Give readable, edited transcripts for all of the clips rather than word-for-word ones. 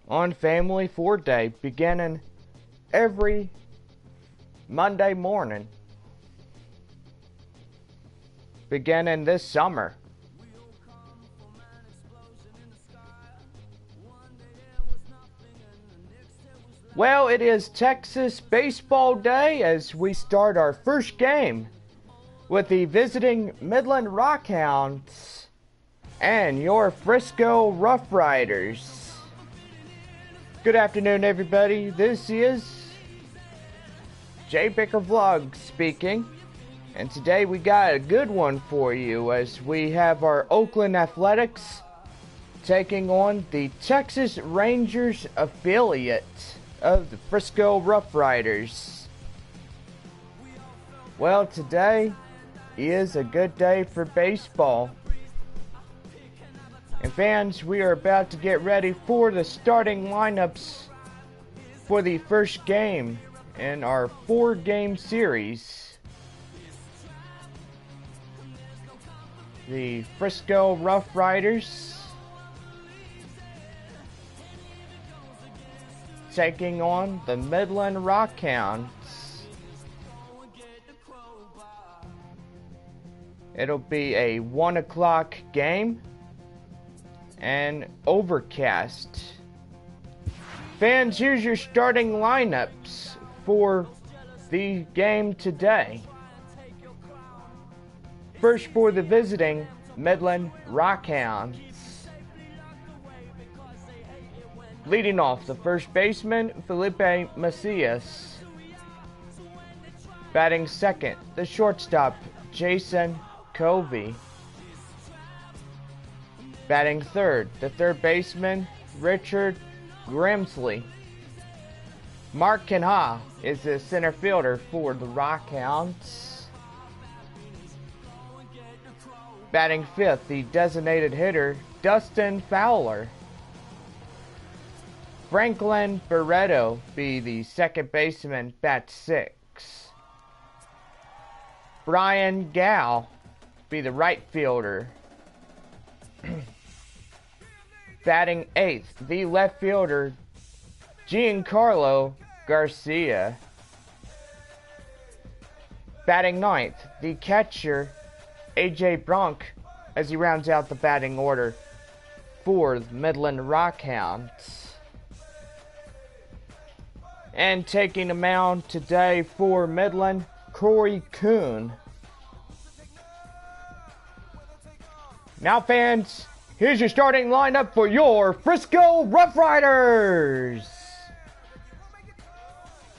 on Family 4 Day beginning every Monday morning beginning this summer. Well, it is Texas Baseball Day as we start our first game with the visiting Midland Rockhounds and your Frisco RuffRiders. Good afternoon, everybody. This is JBakerVlogs speaking, and today we got a good one for you as we have our Oakland Athletics taking on the Texas Rangers affiliate of the Frisco RuffRiders. Well, today is a good day for baseball. And fans, we are about to get ready for the starting lineups for the first game in our 4-game series. The Frisco RuffRiders taking on the Midland Rockhounds. It'll be a 1 o'clock game and overcast. Fans, here's your starting lineups for the game today. First, for the visiting Midland Rockhounds. Leading off, the first baseman, Felipe Macias. Batting second, the shortstop, Jason Covey. Batting third, the third baseman, Richard Grimsley. Mark Kinha is the center fielder for the Rockhounds. Batting fifth, the designated hitter, Dustin Fowler. Franklin Barreto be the second baseman, bat sixth. Brian Gow be the right fielder. Batting eighth, the left fielder, Giancarlo Garcia. Batting ninth, the catcher, AJ Bronk, as he rounds out the batting order for the Midland Rockhounds. And taking the mound today for Midland, Corey Kuhn. Now, fans, here's your starting lineup for your Frisco RuffRiders.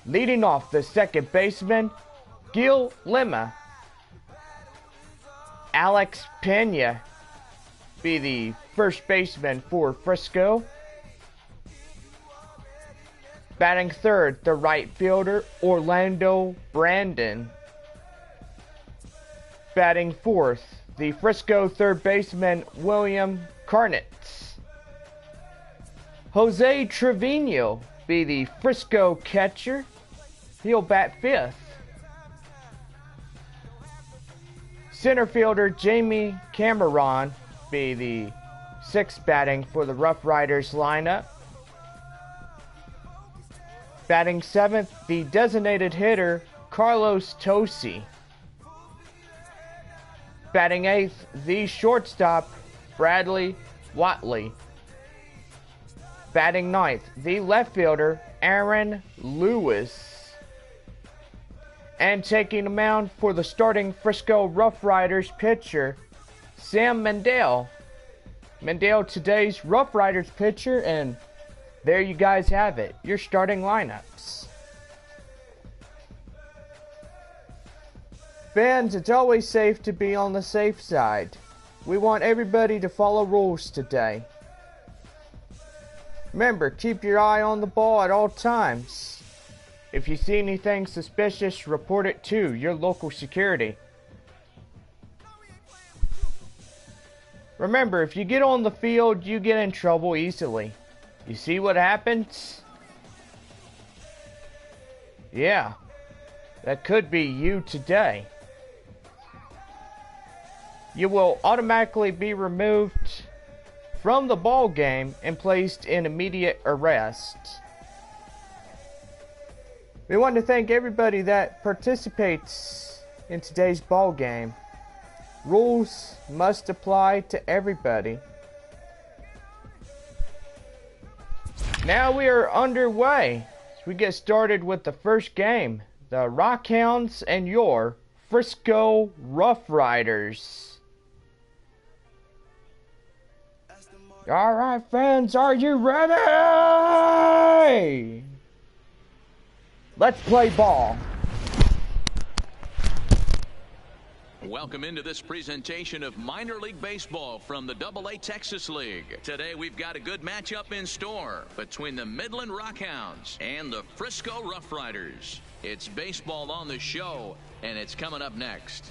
Leading off, the second baseman, Gil Lima. Alex Pena be the first baseman for Frisco. Batting third, the right fielder, Orlando Brandon. Batting fourth, the Frisco third baseman, William Carnitz. Jose Trevino be the Frisco catcher. He'll bat fifth. Center fielder, Jamie Cameron be the sixth batting for the RuffRiders lineup. Batting seventh, the designated hitter, Carlos Tosi. Batting eighth, the shortstop, Bradley Watley. Batting ninth, the left fielder, Aaron Lewis. And taking the mound for the starting Frisco RuffRiders pitcher, Sam Mendel. Mendel, today's RuffRiders pitcher, and there you guys have it, your starting lineups. Fans, it's always safe to be on the safe side. We want everybody to follow rules today. Remember, keep your eye on the ball at all times. If you see anything suspicious, report it to your local security. Remember, if you get on the field, you get in trouble easily. You see what happens? Yeah, that could be you today. You will automatically be removed from the ball game and placed in immediate arrest. We want to thank everybody that participates in today's ball game. Rules must apply to everybody. Now we are underway. We get started with the first game. The Rockhounds and your Frisco RuffRiders. Alright fans, are you ready? Let's play ball. Welcome into this presentation of minor league baseball from the AA Texas League. Today we've got a good matchup in store between the Midland Rockhounds and the Frisco RuffRiders. It's baseball on the show, and it's coming up next.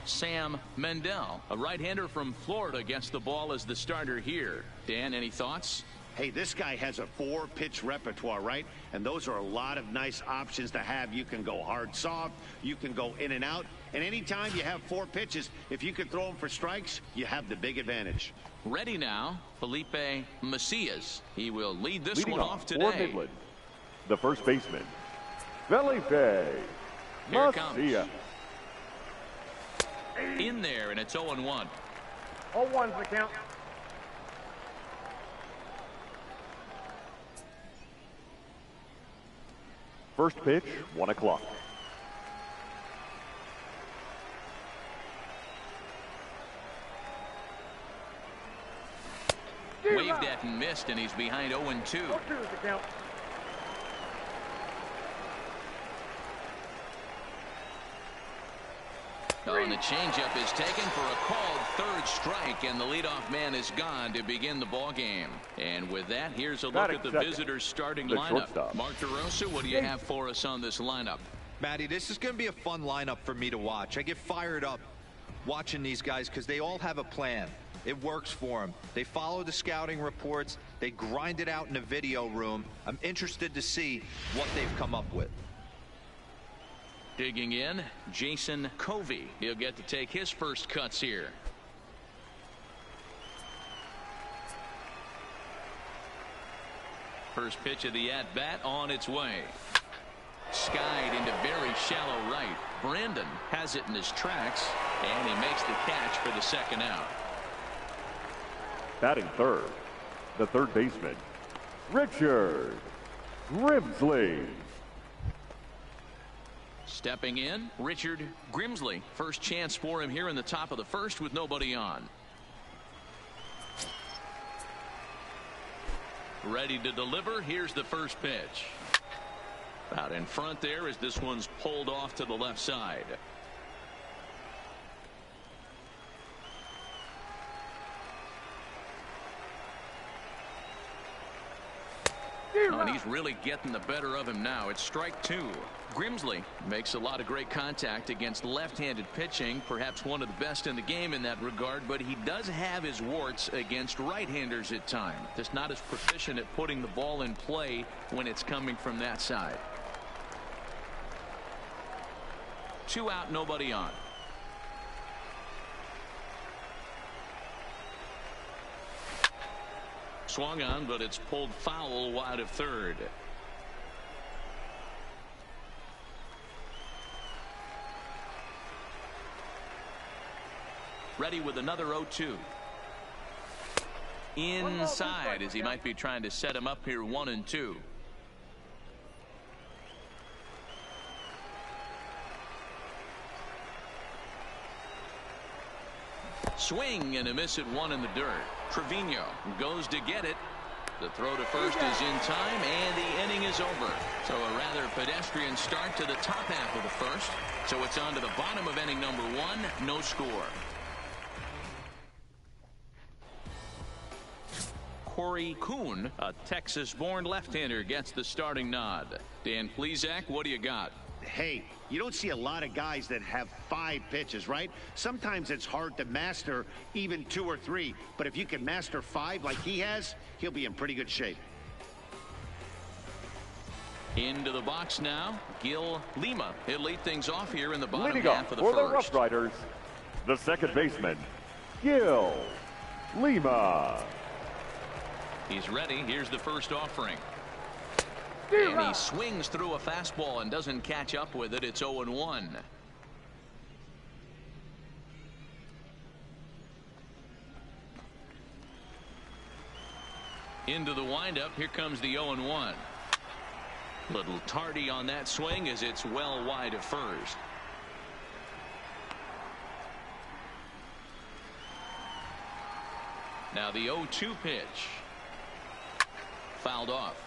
Sam Mendel, a right-hander from Florida, gets the ball as the starter here. Dan, any thoughts? Hey, this guy has a 4-pitch repertoire, right? And those are a lot of nice options to have. You can go hard, soft. You can go in and out. And anytime you have 4 pitches, if you can throw them for strikes, you have the big advantage. Ready now, Felipe Macias. He will lead this Leading one off for today. Midland, the first baseman, Felipe Here it comes. Macias. In there, and it's 0-1. 0-1's the count. First pitch, 1 o'clock. Waved at and missed, and he's behind 0-2. 0-2 is the count. Oh, and the changeup is taken for a called third strike, and the leadoff man is gone to begin the ball game. And with that, here's a look Batting at the second, visitors' starting the lineup. shortstop. Mark DeRosa, what do you have for us on this lineup? Matty, this is going to be a fun lineup for me to watch. I get fired up watching these guys because they all have a plan. It works for them. They follow the scouting reports. They grind it out in the video room. I'm interested to see what they've come up with. Digging in, Jason Covey. He'll get to take his first cuts here. First pitch of the at-bat on its way. Skied into very shallow right. Brandon has it in his tracks, and he makes the catch for the second out. Batting third, the third baseman, Richard Grimsley. Stepping in, Richard Grimsley. First chance for him here in the top of the first with nobody on. Ready to deliver. Here's the first pitch. Out in front there as this one's pulled off to the left side. Oh, and he's really getting the better of him now. It's strike 2. Grimsley makes a lot of great contact against left-handed pitching, perhaps one of the best in the game in that regard, but he does have his warts against right-handers at times. Just not as proficient at putting the ball in play when it's coming from that side. 2 out, nobody on. Swung on, but it's pulled foul wide of third. Ready with another 0-2. Inside as he might be trying to set him up here 1-2. Swing and a miss at 1 in the dirt. Trevino goes to get it. The throw to first is in time, and the inning is over. So a rather pedestrian start to the top half of the first. So it's on to the bottom of inning number 1. No score. Corey Kuhn, a Texas-born left-hander, gets the starting nod. Dan Plesac, what do you got? Hey, you don't see a lot of guys that have 5 pitches, right? Sometimes it's hard to master even 2 or 3. But if you can master 5 like he has, he'll be in pretty good shape. Into the box now, Gil Lima. He'll lead things off here in the bottom Leading half up of the for first. the RuffRiders, the second baseman, Gil Lima. He's ready. Here's the first offering. And he swings through a fastball and doesn't catch up with it. It's 0-1. Into the windup. Here comes the 0-1. Little tardy on that swing as it's well wide of first. Now the 0-2 pitch. Fouled off.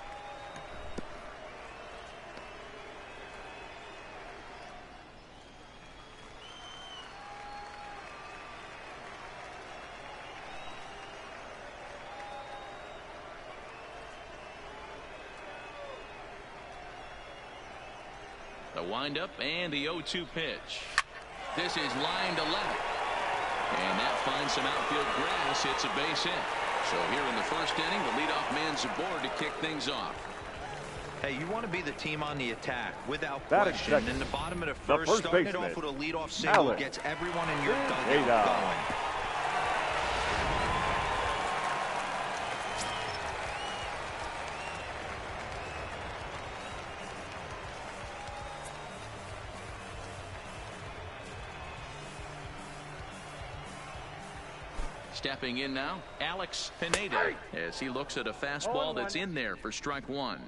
The windup and the 0-2 pitch. This is line to left. And that finds some outfield grass. It's a base hit. So here in the first inning, the leadoff man's aboard to kick things off. Hey, you want to be the team on the attack without Batting question. second. In the bottom of the The first, first starting it baseman, off with a leadoff single Alex gets everyone in your dugout going. Stepping in now, Alex Pineda, as he looks at a fastball that's in there for strike one.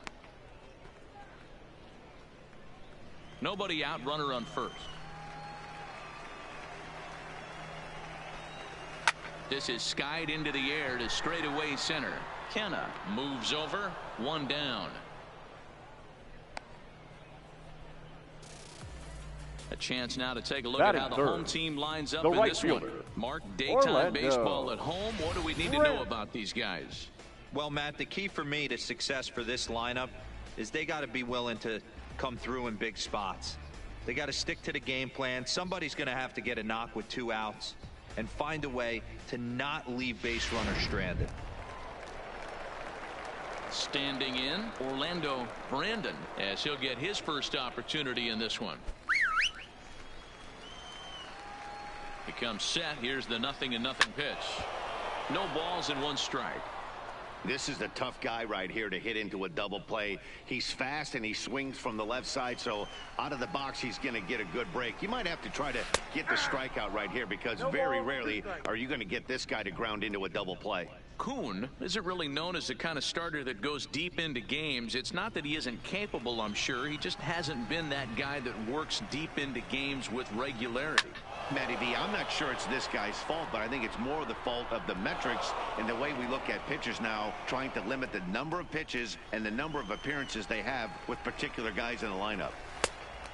Nobody out, runner on first. This is skied into the air to straightaway center. Kenna moves over, one down. A chance now to take a look at how the home team lines up in this one. Mark, daytime baseball at home. What do we need to know about these guys? Well, Matt, the key for me to success for this lineup is they got to be willing to come through in big spots. They got to stick to the game plan. Somebody's going to have to get a knock with 2 outs and find a way to not leave base runners stranded. Standing in, Orlando Brandon, as he'll get his first opportunity in this one. He comes set. Here's the 0-0 pitch. No balls and 1 strike. This is the tough guy right here to hit into a double play. He's fast and he swings from the left side, so out of the box he's going to get a good break. You might have to try to get the strikeout right here because very rarely are you going to get this guy to ground into a double play. Kuhn isn't really known as the kind of starter that goes deep into games. It's not that he isn't capable, I'm sure. He just hasn't been that guy that works deep into games with regularity. Matty V, I'm not sure it's this guy's fault, but I think it's more the fault of the metrics and the way we look at pitchers now, trying to limit the number of pitches and the number of appearances they have with particular guys in the lineup.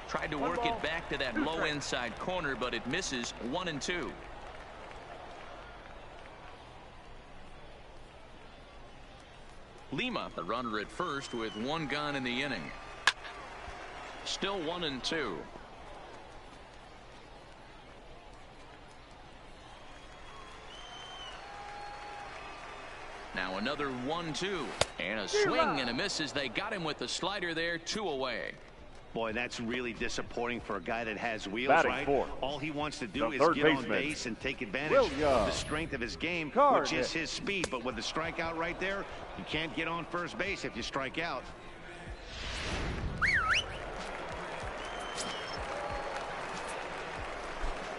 Tried to work it back to that low inside corner, but it misses. 1-2. Lima, the runner at first with 1 gone in the inning. Still 1-2. Now another 1-2 and a swing and a miss as they got him with the slider there. 2 away. Boy, that's really disappointing for a guy that has wheels, Batting right? fourth. All he wants to do The is third get on baseman, base and take advantage of the strength of his game, which is his speed. But with the strikeout right there, you can't get on first base if you strike out.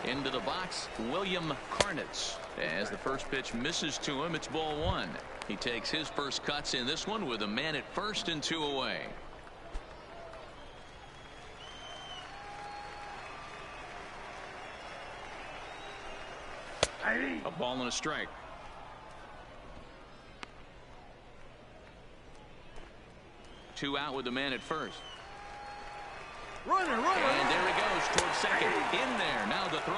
Into the box, William Karnitz. As the first pitch misses to him, it's ball 1. He takes his first cuts in this one with a man at first and 2 away. A ball and a strike. Two out with the man at first. Runner. And there he goes towards second. In there. Now the throw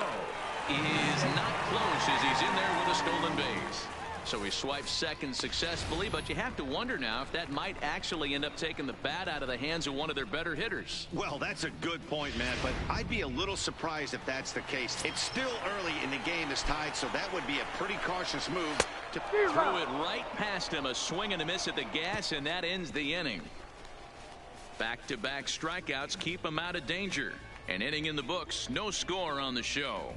is not close as he's in there with a stolen base. So he swipes second successfully, but you have to wonder now if that might actually end up taking the bat out of the hands of one of their better hitters. Well, that's a good point, man, but I'd be a little surprised if that's the case. It's still early and the game is tied, so that would be a pretty cautious move. Threw it right past him, a swing and a miss at the gas, and that ends the inning. Back-to-back strikeouts keep him out of danger. An inning in the books, no score on the show.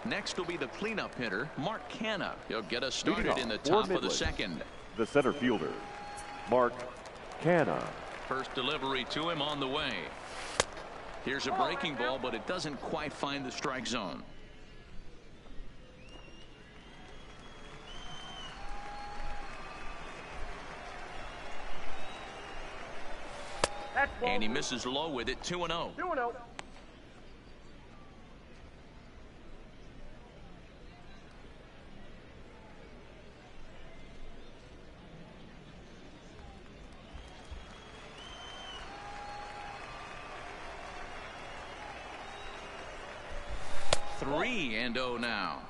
Next will be the cleanup hitter, Mark Canha. He'll get us started in the top of the second. The center fielder, Mark Canha. First delivery to him on the way. Here's a breaking ball, but it doesn't quite find the strike zone. And he misses low with it, 2-0. 2-0. Three and 0 now.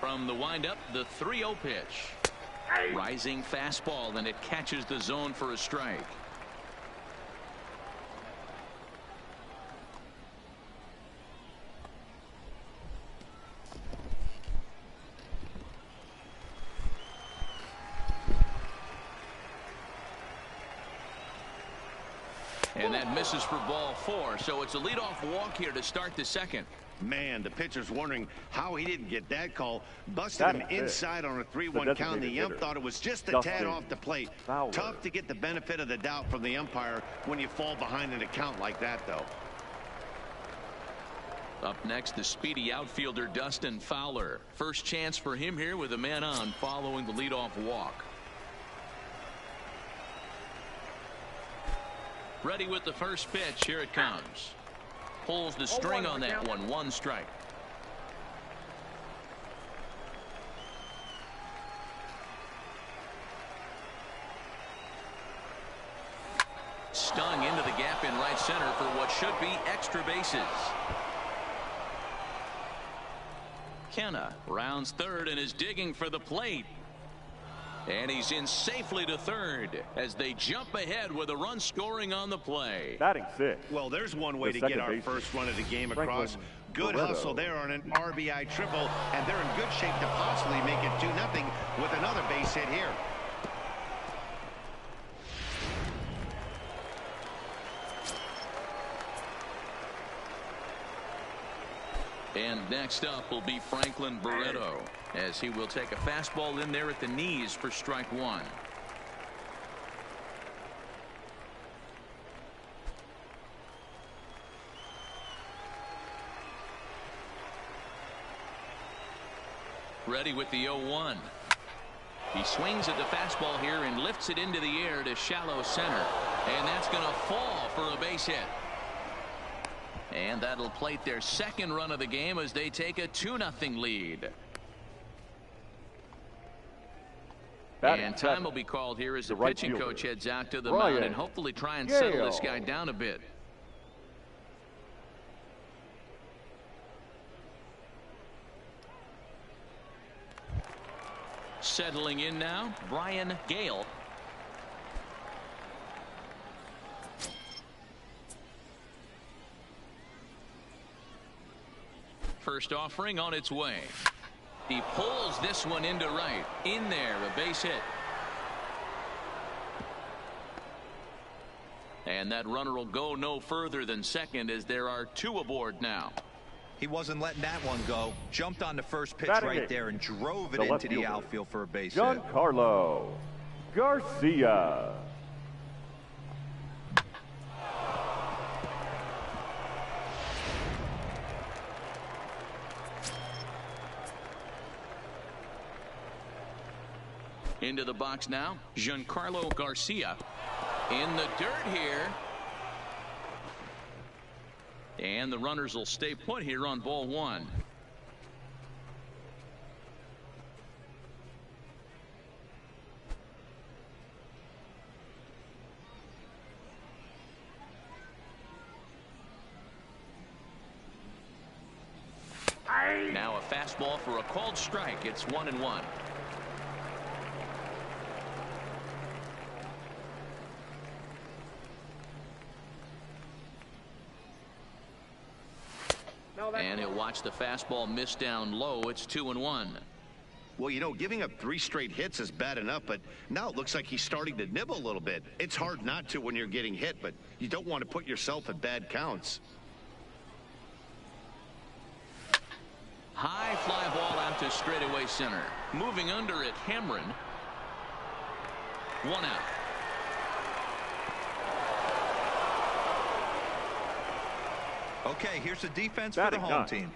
From the windup, the 3-0 pitch. Rising fastball, and it catches the zone for a strike. And that misses for ball 4, so it's a leadoff walk here to start the second. Man, the pitcher's wondering how he didn't get that call. Busted him inside on a 3-1 count. The ump thought it was just a tad off the plate. Tough to get the benefit of the doubt from the umpire when you fall behind in a count like that, though. Up next, the speedy outfielder Dustin Fowler. First chance for him here with a man on following the leadoff walk. Ready with the first pitch. Here it comes. Pulls the string on that one. 1 strike. Stung into the gap in right center for what should be extra bases. Canha rounds third and is digging for the plate. And he's in safely to third as they jump ahead with a run scoring on the play. Batting 6. Well, there's one way to get our first run of the game across. Good hustle there on an RBI triple, and they're in good shape to possibly make it 2-0 with another base hit here. And next up will be Franklin Barreto, as he will take a fastball in there at the knees for strike 1. Ready with the 0-1. He swings at the fastball here and lifts it into the air to shallow center. And that's going to fall for a base hit. And that'll plate their second run of the game as they take a 2-0 lead. And time will be called here as the pitching coach heads out to the mound and hopefully try and settle this guy down a bit. Settling in now, Brian Gale. First offering on its way. He pulls this one into right. In there, a base hit. And that runner will go no further than second as there are 2 aboard now. He wasn't letting that one go. Jumped on the first pitch right there and drove it into the outfield for a base hit. Giancarlo Garcia. Into the box now, Giancarlo Garcia. In the dirt here. And the runners will stay put here on ball 1. Now a fastball for a called strike. It's 1-1. And he'll watch the fastball miss down low. It's 2-1. Well, you know, giving up 3 straight hits is bad enough, but now it looks like he's starting to nibble a little bit. It's hard not to when you're getting hit, but you don't want to put yourself at bad counts. High fly ball out to straightaway center. Moving under it, Cameron. 1 out. Okay, here's the defense for the home team.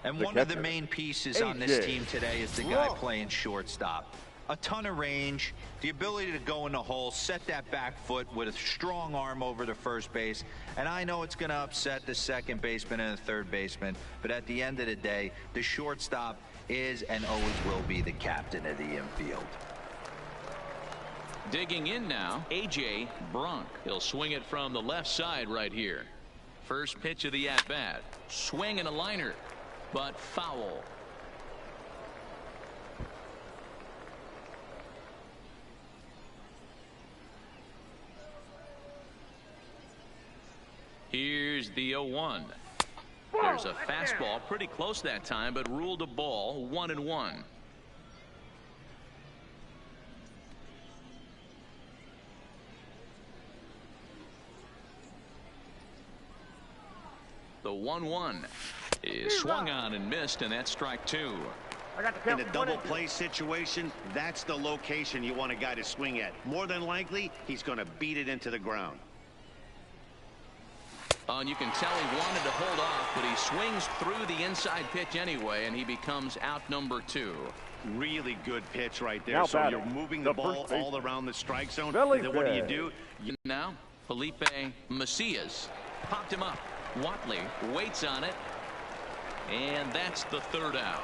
And one of the main pieces on this team today is the guy playing shortstop. A ton of range, the ability to go in the hole, set that back foot with a strong arm over the first base. And I know it's going to upset the second baseman and the third baseman, but at the end of the day, the shortstop is and always will be the captain of the infield. Digging in now, A.J. Bronk. He'll swing it from the left side right here. First pitch of the at-bat. Swing and a liner, but foul. Here's the 0-1. There's a fastball pretty close that time, but ruled a ball. 1-1. The 1-1 is swung on and missed, and that's strike 2. In a double play situation, that's the location you want a guy to swing at. More than likely, he's going to beat it into the ground. And you can tell he wanted to hold off, but he swings through the inside pitch anyway, and he becomes out number 2. Really good pitch right there. Now so batting, you're moving the ball all around the strike zone. Belly And then what bag. do? Now, Felipe Macias popped him up. Watley waits on it, and that's the 3rd out.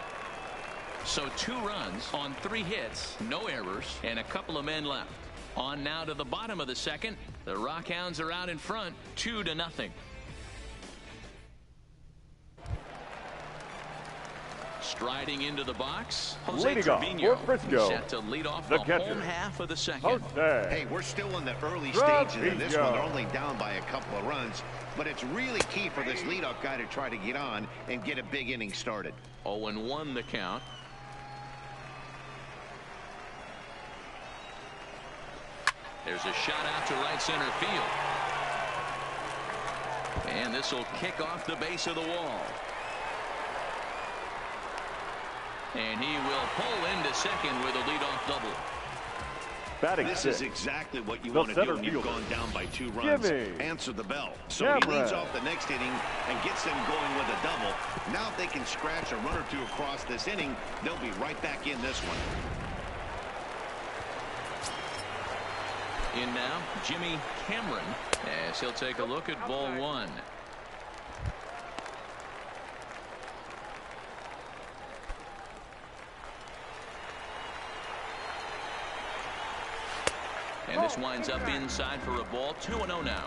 So 2 runs on 3 hits, no errors, and a couple of men left. On now to the bottom of the 2nd. The Rockhounds are out in front, 2-0. Striding into the box, Jose Leading off Trevino, for Frisco, set to lead off the the catcher, home half of the 2nd. Jose. Hey, we're still in the early stages of this Trevino. one. They're only down by a couple of runs, but it's really key for this leadoff guy to try to get on and get a big inning started. 0-1 the count. There's a shot out to right center field. And this will kick off the base of the wall. And he will pull into second with a leadoff double. Batting This six. is exactly what you The want to do center when you've fielder. gone down by 2 runs. Jimmy. Answer the bell. So Cameron. he leads off the next inning and gets them going with a double. Now if they can scratch a run or 2 across this inning, they'll be right back in this one. In now, Jimmy Cameron, as he'll take a look at ball 1. And this winds up inside for a ball. 2-0 now.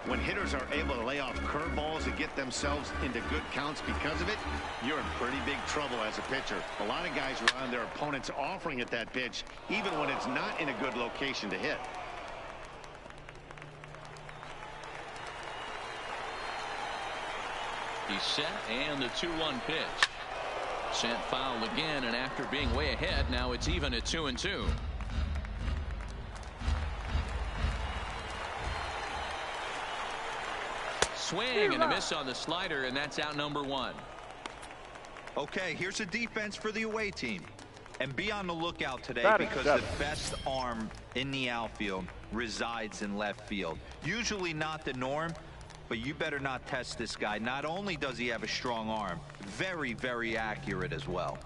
When hitters are able to lay off curveballs and get themselves into good counts because of it, you're in pretty big trouble as a pitcher. A lot of guys rely on their opponents offering at that pitch, even when it's not in a good location to hit. He's set, and the 2-1 pitch. Sent foul again, and after being way ahead, now it's even at 2-2. Swing and a miss on the slider, and that's out number 1. Okay, here's a defense for the away team. And be on the lookout today Batting because seven. the best arm in the outfield resides in left field. Usually not the norm, but you better not test this guy. Not only does he have a strong arm, very, very accurate as well.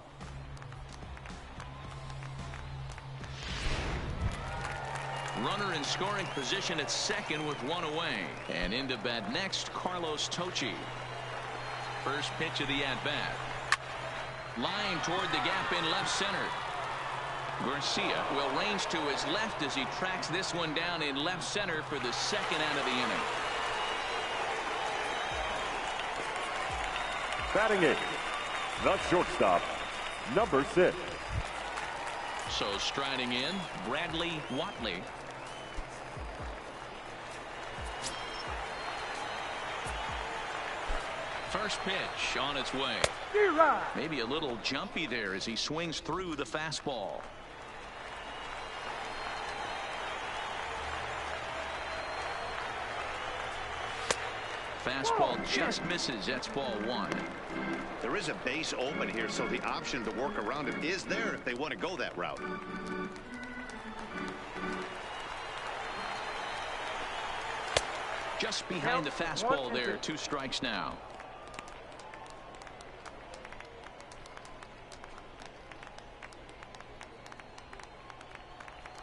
Runner in scoring position at second with 1 away. And into bat next, Carlos Tocci. First pitch of the at-bat. Line toward the gap in left center. Garcia will range to his left as he tracks this one down in left center for the 2nd out of the inning. Batting 8, the shortstop, number 6. So striding in, Bradley Watley. First pitch on its way. Maybe a little jumpy there as he swings through the fastball. Fastball just misses. That's ball one. There is a base open here, so the option to work around it is there if they want to go that route. Just behind the fastball there. 2 strikes now.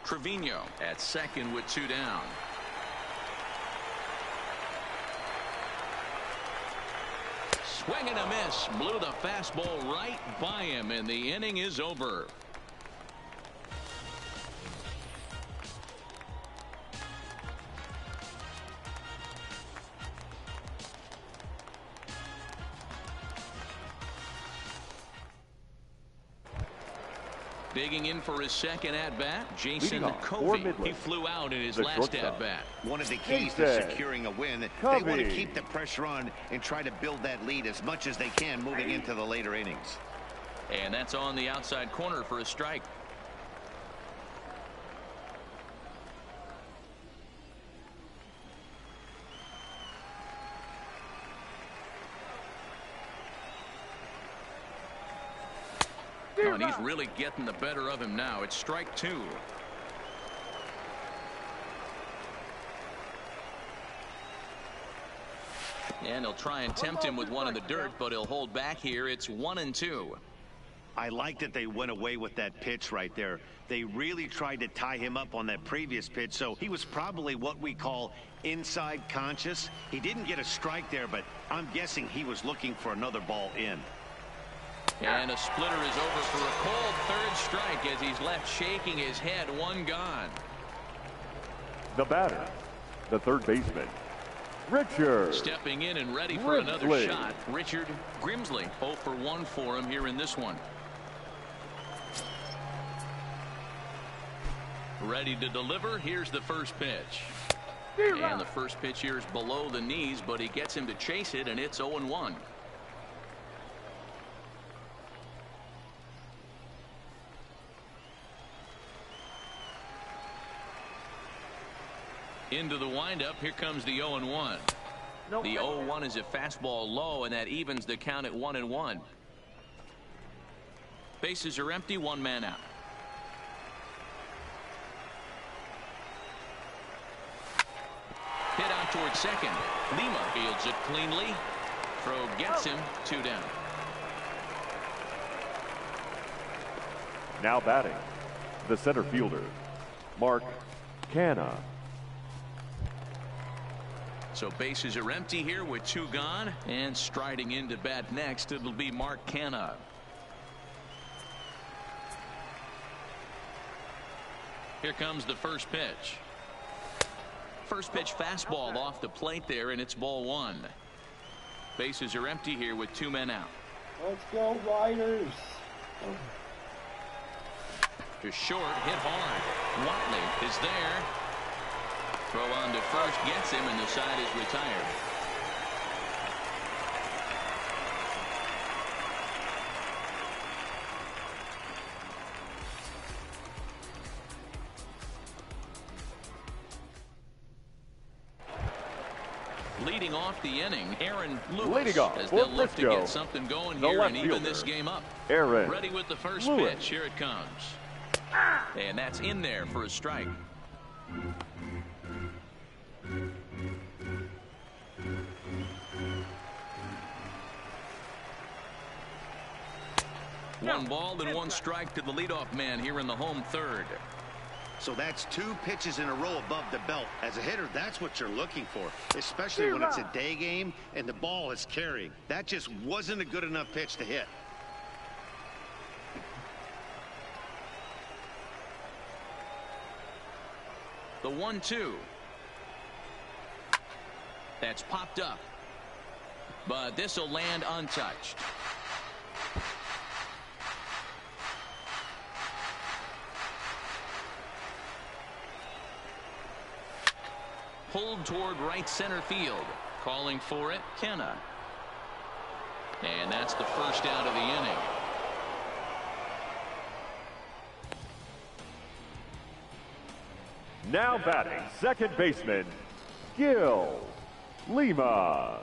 Trevino at second with 2 down. Swing and a miss. Blew the fastball right by him, and the inning is over. Digging in for his second at-bat, Jason Covey. He flew out in his last at-bat. One of the keys to securing a win, they want to keep the pressure on and try to build that lead as much as they can moving into the later innings. And that's on the outside corner for a strike. Oh, and he's really getting the better of him now. It's strike 2. And he'll try and tempt him with one in the dirt, but he'll hold back here. It's 1-2. I like that they went away with that pitch right there. They really tried to tie him up on that previous pitch, so he was probably what we call inside conscious. He didn't get a strike there, but I'm guessing he was looking for another ball in. And a splitter is over for a cold third strike as he's left shaking his head. 1 gone. The batter, the third baseman, Richard. Stepping in and ready for another shot, Richard Grimsley. 0 for 1 for him here in this one. Ready to deliver. Here's the first pitch. And the first pitch here is below the knees, but he gets him to chase it, and it's 0-1. Into the windup. Here comes the 0-1. The 0-1 is a fastball low, and that evens the count at 1-1. Bases are empty. 1 man out. Hit out towards second. Lima fields it cleanly. Throw gets him. 2 down. Now batting, the center fielder, Mark Canha. So bases are empty here with 2 gone, and striding in to bat next, it'll be Mark Canha. Here comes the first pitch. First pitch fastball off the plate there, and it's ball 1. Bases are empty here with 2 men out. Let's go, Riders. To short, hit hard. Watley is there. Throw on to first gets him, and the side is retired. Leading off the inning, Aaron Lewis, as they'll look to get something going here and even this game up. Aaron ready with the first Lewis. pitch. Here it comes. And that's in there for a strike. One ball and 1 strike to the leadoff man here in the home third. So that's 2 pitches in a row above the belt. As a hitter, that's what you're looking for, especially when it's a day game and the ball is carrying. That just wasn't a good enough pitch to hit. The 1-2. That's popped up. But this will land untouched. Pulled toward right center field. Calling for it, Canha. And that's the first out of the inning. Now batting, second baseman, Gil Lima.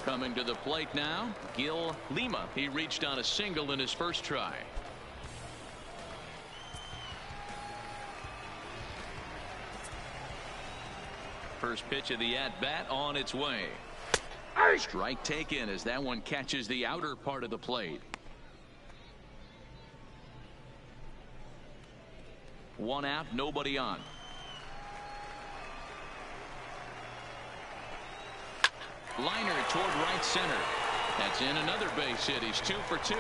Coming to the plate now, Gil Lima. He reached on a single in his first try. First pitch of the at-bat on its way. Strike taken as that one catches the outer part of the plate. One out, nobody on. Liner toward right center. That's in another base hit. He's 2 for 2.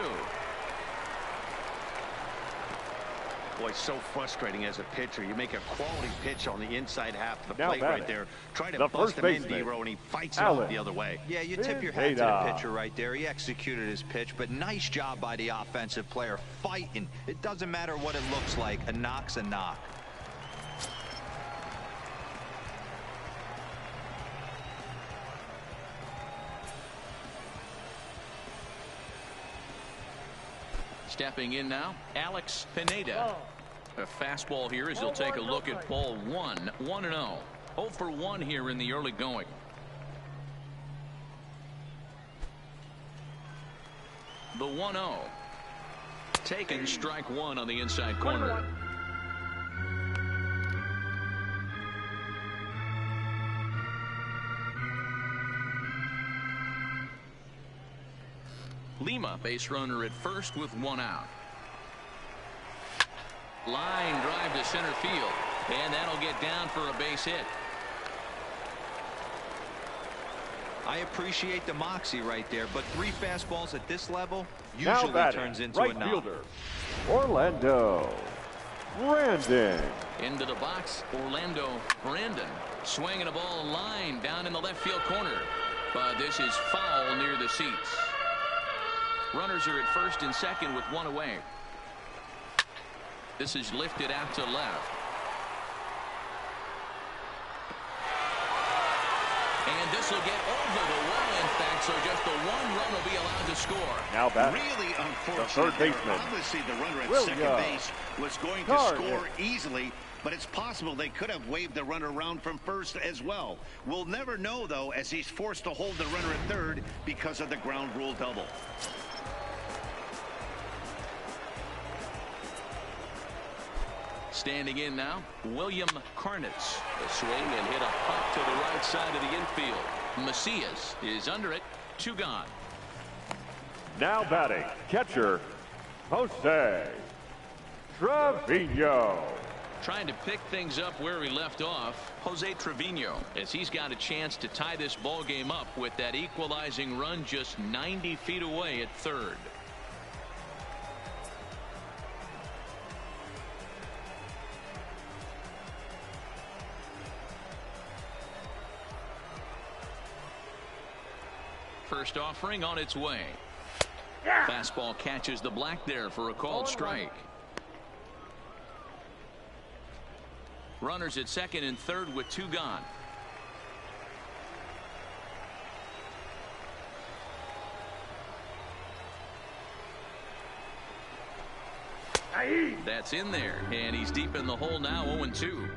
Boy, so frustrating as a pitcher. You make a quality pitch on the inside half of the Now plate right batting, there. Try to the bust first him in, baseman, D-Row, and he fights it Alan. out the other way. Yeah, you tip your hat to the pitcher right there. He executed his pitch, but nice job by the offensive player fighting. It doesn't matter what it looks like. A knock's a knock. Stepping in now, Alex Pineda. A fastball here as he'll take a look at ball 1. 1-0. 0 for 1 here in the early going. The 1-0. Taken, strike 1 on the inside corner. Lima, base runner at first with 1 out. Line drive to center field, and that'll get down for a base hit. I appreciate the moxie right there, but 3 fastballs at this level Now usually batting, turns into right a knock. fielder, Orlando Brandon. Into the box, Orlando Brandon. Swinging a ball line down in the left field corner. But this is foul near the seats. Runners are at first and second with 1 away. This is lifted out to left. And this will get over the wall, in fact, so just the 1 run will be allowed to score. Now batting, Really unfortunate. the third baseman, Obviously, the runner at William second base was going to Carter. score easily, but it's possible they could have waved the runner around from first as well. We'll never know, though, as he's forced to hold the runner at third because of the ground rule double. Standing in now, William Carnitz. A swing and hit a pop to the right side of the infield. Macias is under it. 2 gone. now batting, catcher, Jose Trevino. Trying to pick things up where he left off, Jose Trevino, as he's got a chance to tie this ball game up with that equalizing run just 90 feet away at third. First offering on its way. Fastball catches the black there for a called strike. Runners at second and third with 2 gone. That's in there, and he's deep in the hole now, 0-2.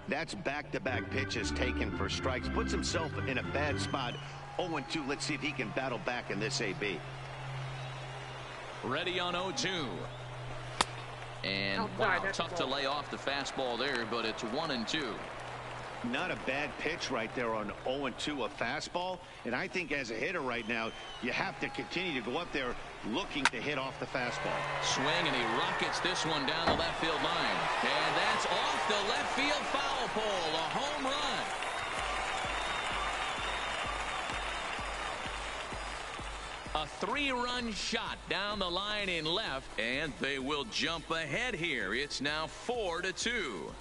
That's back-to-back pitches taken for strikes. Puts himself in a bad spot. 0-2. Let's see if he can battle back in this AB. Ready on 0-2. And wow, tough to lay off the fastball there, but it's 1-2. Not a bad pitch right there on 0-2, a fastball. And I think as a hitter right now, you have to continue to go up there looking to hit off the fastball. Swing, and he rockets this one down the left field line. And that's off the left field foul pole, a home run. A 3-run shot down the line in left, and they will jump ahead here. It's now 4-2.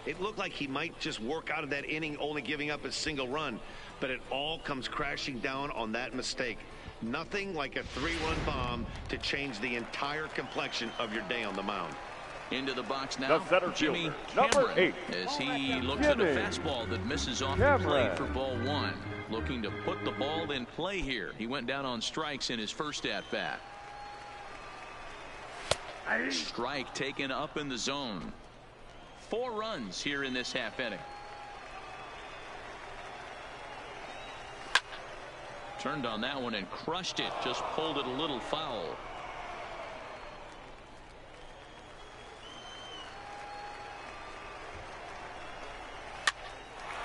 It looked like he might just work out of that inning, only giving up a single run, but it all comes crashing down on that mistake. Nothing like a 3-run bomb to change the entire complexion of your day on the mound. Into the box now, The center Jimmy fielder, number Cameron, 8. as he looks at a fastball that misses off the plate for ball 1. Looking to put the ball in play here. He went down on strikes in his first at-bat. Strike taken up in the zone. 4 runs here in this half inning. Turned on that one and crushed it. Just pulled it a little foul.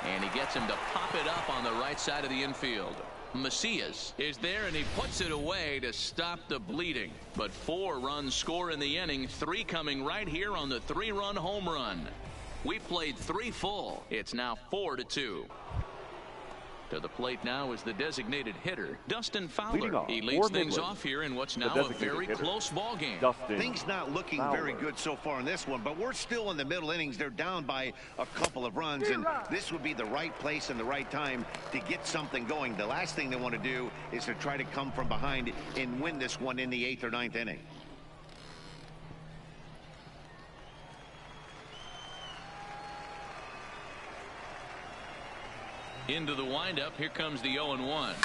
And he gets him to pop it up on the right side of the infield. Macias is there, and he puts it away to stop the bleeding. But 4 runs score in the inning, 3 coming right here on the 3-run home run. We played 3 full. It's now 4-2. To the plate now is the designated hitter, Dustin Fowler. He leads things off here in what's now a very close ball game. Things not looking very good so far in this one, but we're still in the middle innings. They're down by a couple of runs, and this would be the right place and the right time to get something going. The last thing they want to do is to try to come from behind and win this one in the 8th or 9th inning. Into the windup. Here comes the 0-1.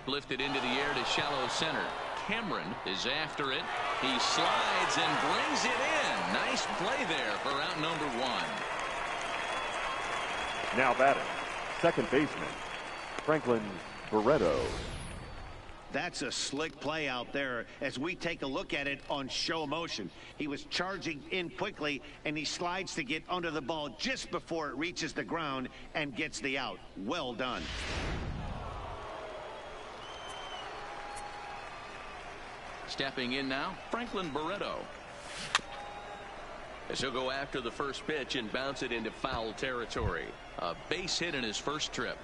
Lifted into the air to shallow center. Cameron is after it. He slides and brings it in. Nice play there for out number 1. Now batting, second baseman, Franklin Barreto. That's a slick play out there as we take a look at it on show motion. He was charging in quickly, and he slides to get under the ball just before it reaches the ground and gets the out. Well done. Stepping in now, Franklin Barreto. As he'll go after the first pitch and bounce it into foul territory. A base hit in his first trip.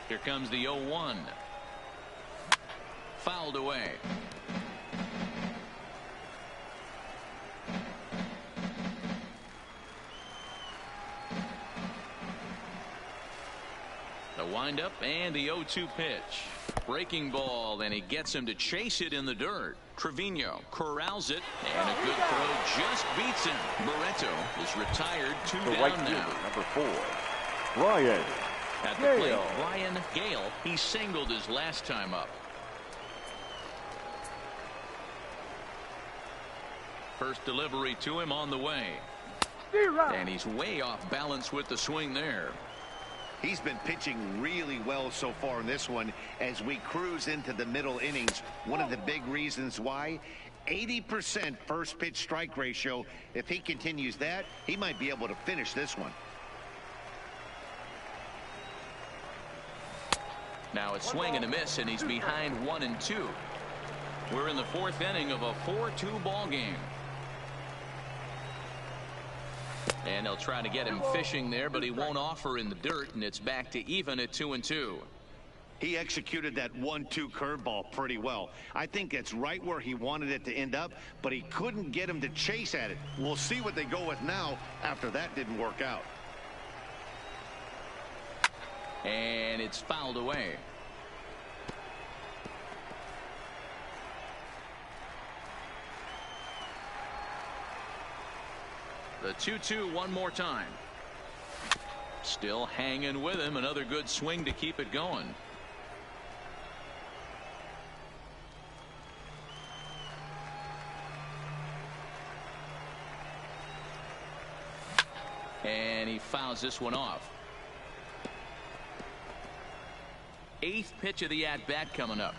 Here comes the 0-1. Fouled away. The windup and the 0-2 pitch. Breaking ball, and he gets him to chase it in the dirt. Trevino corrals it, and a good throw just beats him. Barreto is retired, 2 The down right now. fielder, number 4, Brian At the Gale. plate, Ryan Gale. He singled his last time up. First delivery to him on the way. And he's way off balance with the swing there. He's been pitching really well so far in this one as we cruise into the middle innings. One of the big reasons why, 80% first pitch strike ratio. If he continues that, he might be able to finish this one. Now it's swing and a miss, and he's behind 1-2. We're in the 4th inning of a 4-2 ball game. And they'll try to get him fishing there, but he won't offer in the dirt, and it's back to even at 2-2. He executed that 1-2 curveball pretty well. I think that's right where he wanted it to end up, but he couldn't get him to chase at it. We'll see what they go with now after that didn't work out. And it's fouled away. The 2-2 one more time. Still hanging with him. Another good swing to keep it going. And he fouls this one off. 8th pitch of the at-bat coming up.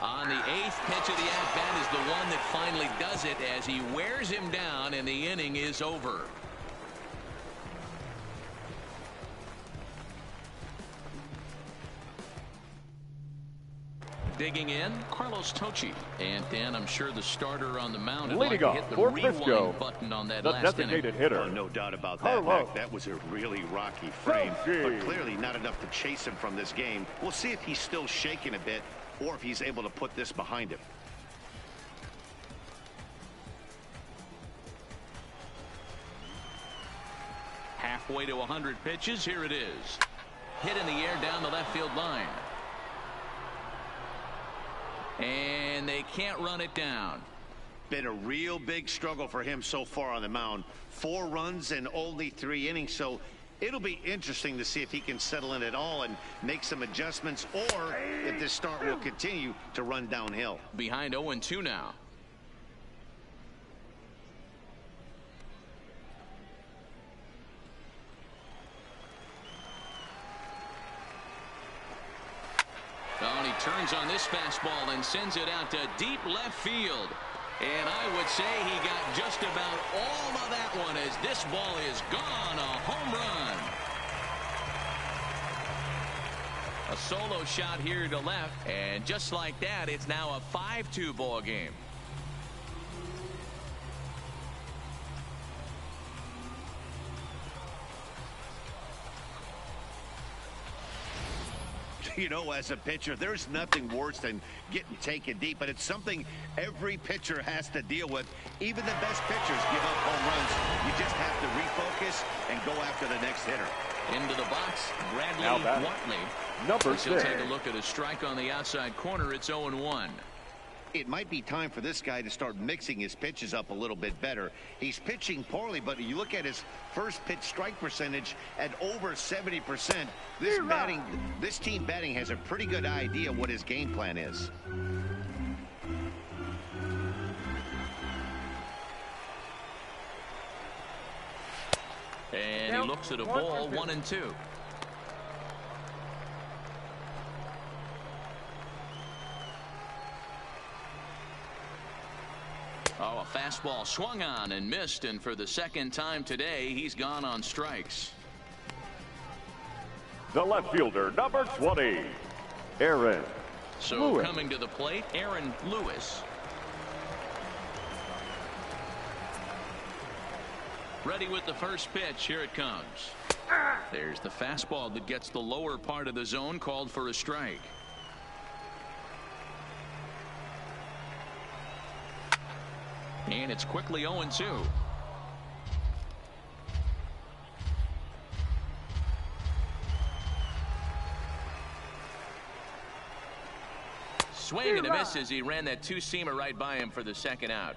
On the 8th pitch of the at-bat is the one that finally does it as he wears him down, and the inning is over. Digging in, Carlos Tocci. And Dan, I'm sure the starter on the mound would like to hit the rewind button on that the last designated inning. hitter. Oh, no doubt about that, Mac. That was a really rocky frame, but clearly not enough to chase him from this game. We'll see if he's still shaking a bit or if he's able to put this behind him. Halfway to 100 pitches. Here it is. Hit in the air down the left field line. And they can't run it down. Been a real big struggle for him so far on the mound. 4 runs in only 3 innings, so it'll be interesting to see if he can settle in at all and make some adjustments, or if this start will continue to run downhill. Behind 0-2 now. Oh, and he turns on this fastball and sends it out to deep left field. And I would say he got just about all of that one as this ball is gone. A home run. A solo shot here to left. And just like that, it's now a 5-2 ball game. You know, as a pitcher, there's nothing worse than getting taken deep, but it's something every pitcher has to deal with. Even the best pitchers give up home runs. You just have to refocus and go after the next hitter. Into the box, Bradley Watley. Number 6. He'll take a look at a strike on the outside corner. It's 0-1. It might be time for this guy to start mixing his pitches up a little bit better. He's pitching poorly, but you look at his first pitch strike percentage at over 70%. This team batting has a pretty good idea what his game plan is. And he looks at a ball, 1-2. Oh, a fastball swung on and missed, and for the second time today, he's gone on strikes. The left fielder, number 20, Aaron Lewis. Coming to the plate, Aaron Lewis. Ready with the first pitch. Here it comes. There's the fastball that gets the lower part of the zone, called for a strike. And it's quickly 0-2. Swing and a miss as he ran that 2-seamer right by him for the second out.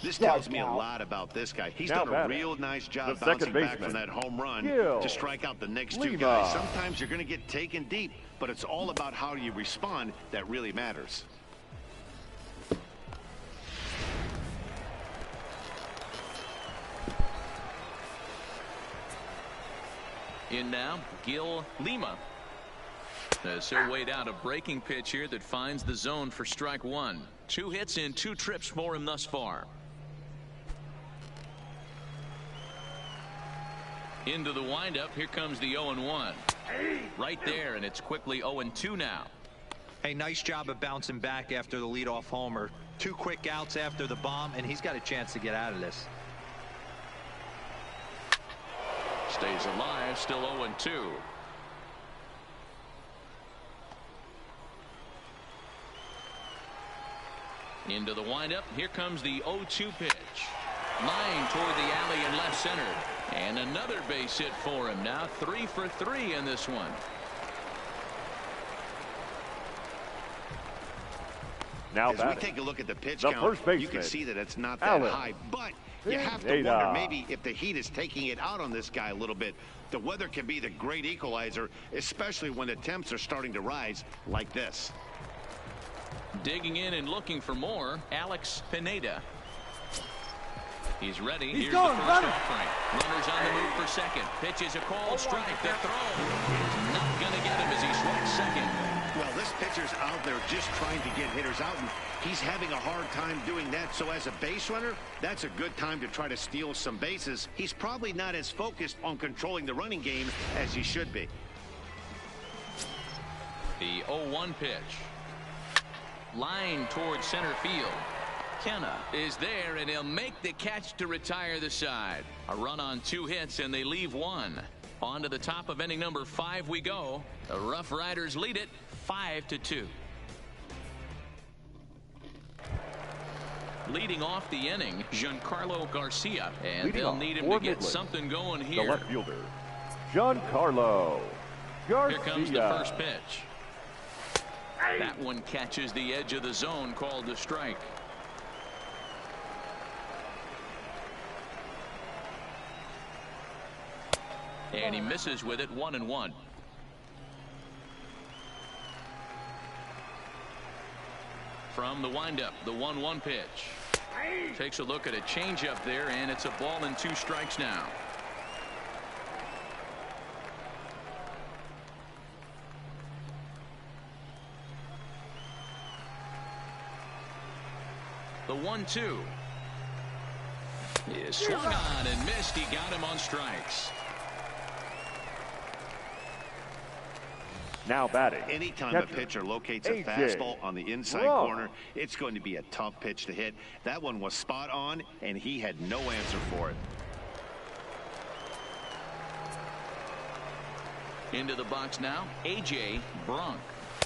This tells me a lot about this guy. He's done a real nice job bouncing back from that home run to strike out the next 2 guys. Sometimes you're going to get taken deep, but it's all about how you respond that really matters. In now, Gil Lima. As he'll wait out a breaking pitch here that finds the zone for strike 1. 2 hits in 2 trips for him thus far. Into the windup. Here comes the 0-1. Right there, and it's quickly 0-2 now. Hey, nice job of bouncing back after the leadoff homer. 2 quick outs after the bomb, and he's got a chance to get out of this. Stays alive, still 0-2. Into the windup. Here comes the 0-2 pitch. Line toward the alley in left center. And another base hit for him. Now 3 for 3 in this one. Now as we take a look at the pitch count, first baseman, you can see that it's not that high, but you have to wonder maybe if the heat is taking it out on this guy a little bit. The weather can be the great equalizer, especially when the temps are starting to rise like this. Digging in and looking for more, Alex Pineda. He's ready. He's Here's going, the first offering. Runners on the move for second. Pitch is a called strike. The throw is not going to get him as he swings second. Well, this pitcher's out there just trying to get hitters out, and he's having a hard time doing that. So as a base runner, that's a good time to try to steal some bases. He's probably not as focused on controlling the running game as he should be. The 0-1 pitch. Line towards center field. Kenna is there, and he'll make the catch to retire the side. A run on 2 hits, and they leave 1. On to the top of inning number 5 we go. The RuffRiders lead it 5-2. Leading off the inning, Giancarlo Garcia, and Leading they'll off need him for to get Midland, something going the here. left fielder, Giancarlo Garcia. Here comes the first pitch. That one catches the edge of the zone, called a strike. And he misses with it, 1-1. From the windup, the 1-1 pitch. Takes a look at a changeup there, and it's a ball and 2 strikes now. The 1-2 is swung on and missed. He got him on strikes. Now batting. Anytime a pitcher locates a fastball on the inside corner, it's going to be a tough pitch to hit. That one was spot on, and he had no answer for it. Into the box now, A.J. Bronk.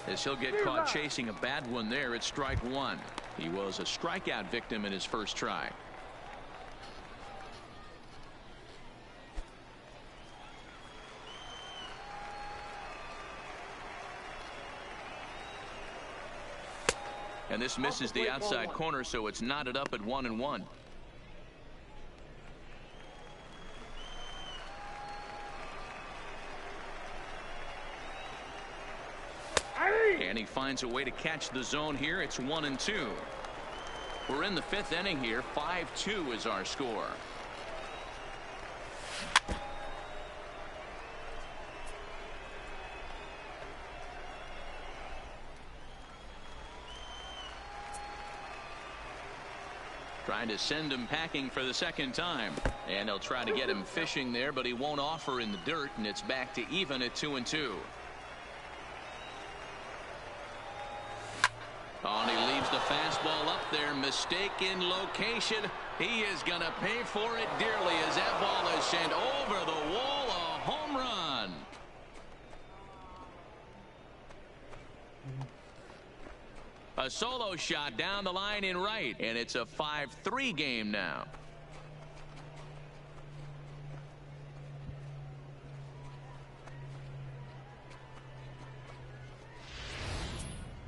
As he'll get caught chasing a bad one there, it's strike 1. He was a strikeout victim in his first try. And this misses the outside corner, so it's knotted up at 1-1. And he finds a way to catch the zone here. It's 1-2. We're in the 5th inning here. 5-2 is our score. Trying to send him packing for the second time. And they'll try to get him fishing there, but he won't offer in the dirt, and it's back to even at 2-2. Oh, and he leaves the fastball up there. Mistaken location. He is going to pay for it dearly as that ball is sent over the wall. A home run. A solo shot down the line in right, and it's a 5-3 game now.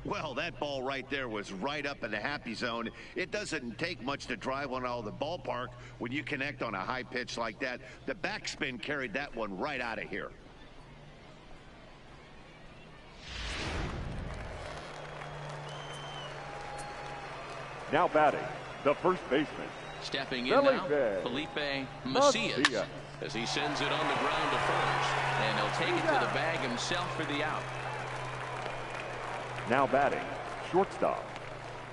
Well, that ball right there was right up in the happy zone. It doesn't take much to drive one out of the ballpark when you connect on a high pitch like that. The backspin carried that one right out of here. Now batting, the first baseman. Stepping in now, Felipe Macias, as he sends it on the ground to first. And he'll take it to the bag himself for the out. Now batting, shortstop,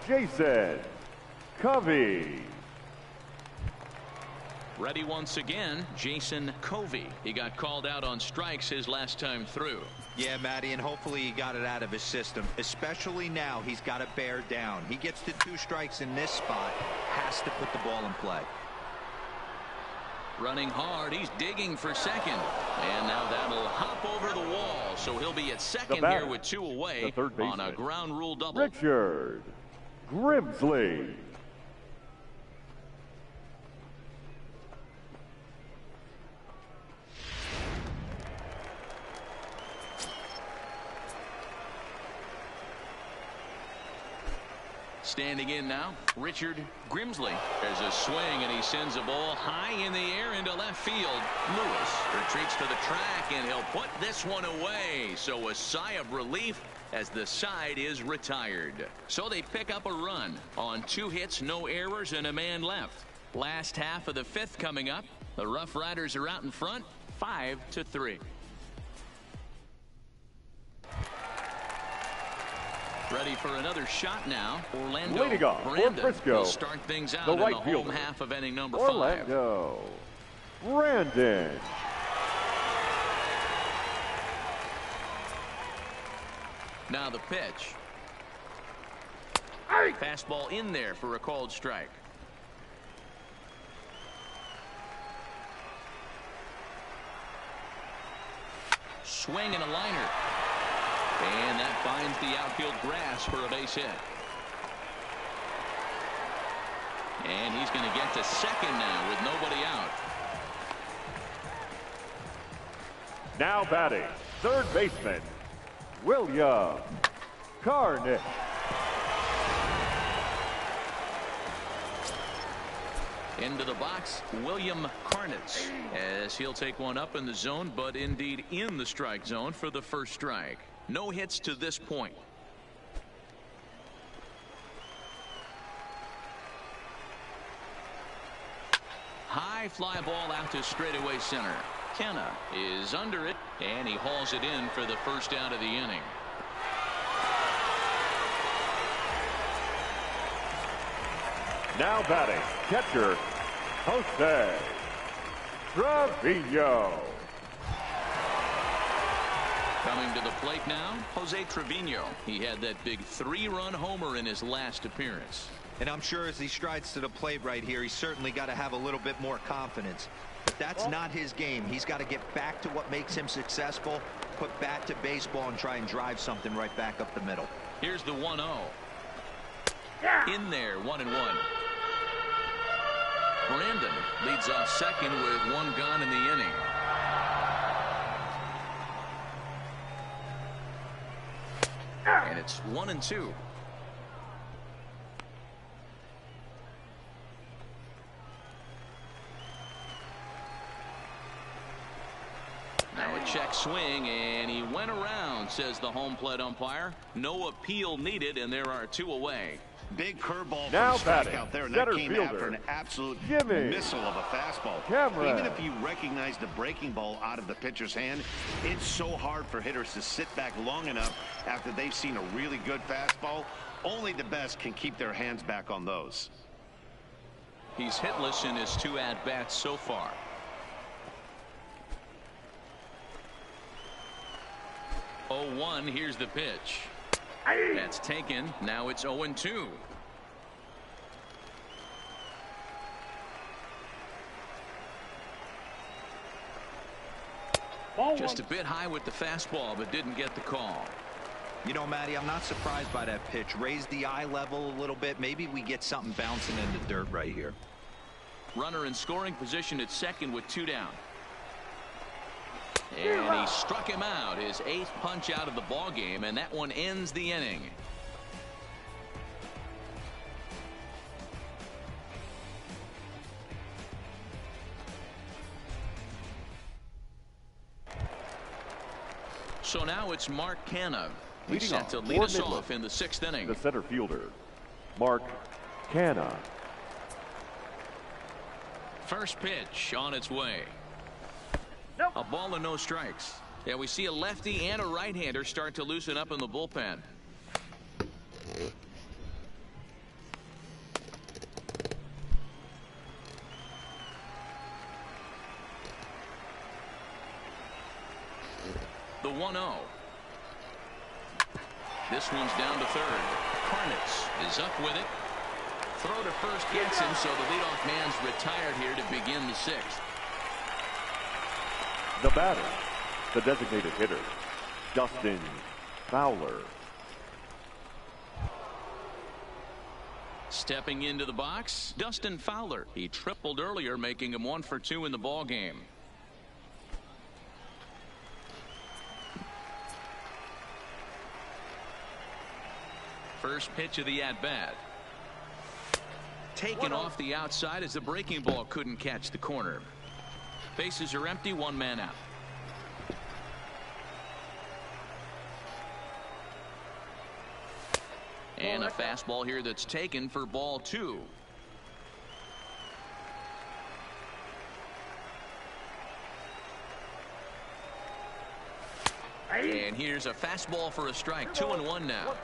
Jason Covey. Ready once again, Jason Covey. He got called out on strikes his last time through. Yeah, Matty, and hopefully he got it out of his system. Especially now, he's got to bear down. He gets to 2 strikes in this spot, has to put the ball in play. Running hard, he's digging for second. And now that'll hop over the wall, so he'll be at second here with 2 away on a ground rule double. Richard Grimsley. Standing in now, Richard Grimsley. There's a swing, and he sends a ball high in the air into left field. Lewis retreats to the track, and he'll put this one away. So a sigh of relief as the side is retired. So they pick up a run on 2 hits, no errors, and a man left. Last half of the 5th coming up. The RuffRiders are out in front, 5-3. Ready for another shot now. Orlando Brandon Frisco. will start things out The in right the fielder. home half of inning number Orlando Brandon. Now the pitch. Fastball in there for a called strike. Swing and a liner. And that finds the outfield grass for a base hit. And he's going to get to second now with nobody out. Now batting, third baseman, William Carney. Into the box, William Carnitz, as he'll take one up in the zone, but indeed in the strike zone for the first strike. No hits to this point. High fly ball out to straightaway center. Kenna is under it, and he hauls it in for the first out of the inning. Now batting, catcher, Jose Trevino. Coming to the plate now, Jose Trevino. He had that big 3-run homer in his last appearance. And I'm sure as he strides to the plate right here, he's certainly got to have a little bit more confidence. But that's not his game. He's got to get back to what makes him successful, put bat to baseball, and try and drive something right back up the middle. Here's the 1-0. In there, 1-1. Brandon leads off second with 1 gone in the inning. And it's 1-2. Now a check swing, and he went around, says the home plate umpire. No appeal needed, and there are 2 away. Big curveball Now from batting, strikeout there, and center that came fielder, after an absolute Jimmy missile of a fastball. Cameron. Even if you recognize the breaking ball out of the pitcher's hand, it's so hard for hitters to sit back long enough after they've seen a really good fastball. Only the best can keep their hands back on those. He's hitless in his 2 at-bats so far. Oh, 1, here's the pitch. That's taken. Now it's 0-2. Just a bit high with the fastball, but didn't get the call. You know, Matty, I'm not surprised by that pitch. Raise the eye level a little bit. Maybe we get something bouncing in the dirt right here. Runner in scoring position at second with 2 down. And he struck him out, his 8th punch out of the ball game, and that one ends the inning. So now it's Mark Canna. He's set to lead us off in the 6th inning. The center fielder, Mark Canna. First pitch on its way. A ball and no strikes. Yeah, we see a lefty and a right-hander start to loosen up in the bullpen. The 1-0. This one's down to third. Carnitz is up with it. Throw to first gets him, so the leadoff man's retired here to begin the 6th. The batter, the designated hitter, Dustin Fowler. Stepping into the box, Dustin Fowler. He tripled earlier, making him 1 for 2 in the ball game. First pitch of the at-bat. Taken off the outside as the breaking ball couldn't catch the corner. Bases are empty, 1 man out. And a fastball here that's taken for ball 2. And here's a fastball for a strike. 2-1 now.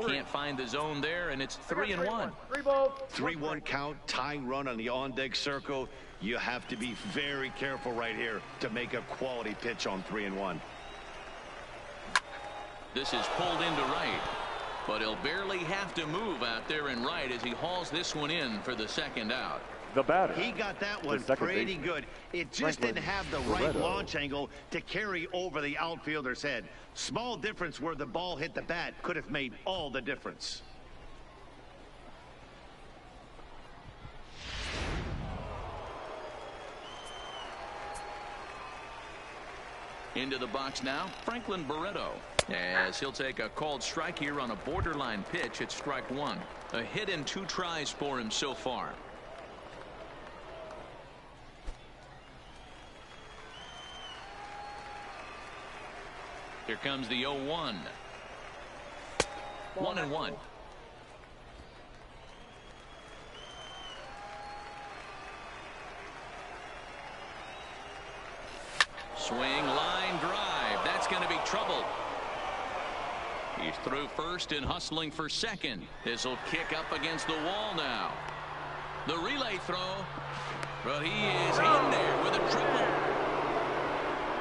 Can't find the zone there, and it's 3-1. 3-1 count, tying run on the on-deck circle. You have to be very careful right here to make a quality pitch on 3-1. This is pulled into right, but he'll barely have to move out there in right as he hauls this one in for the 2nd out. The batter. He got that one second pretty baseman, good. It just Franklin didn't have the right Barreto. launch angle to carry over the outfielder's head. Small difference where the ball hit the bat could have made all the difference. Into the box now, Franklin Barreto, as he'll take a called strike here on a borderline pitch at strike one. A hit and 2 tries for him so far. Here comes the 0-1. 1-1. Swing, line drive. That's going to be trouble. He's through first and hustling for second. This will kick up against the wall now. The relay throw. But he is in there with a triple.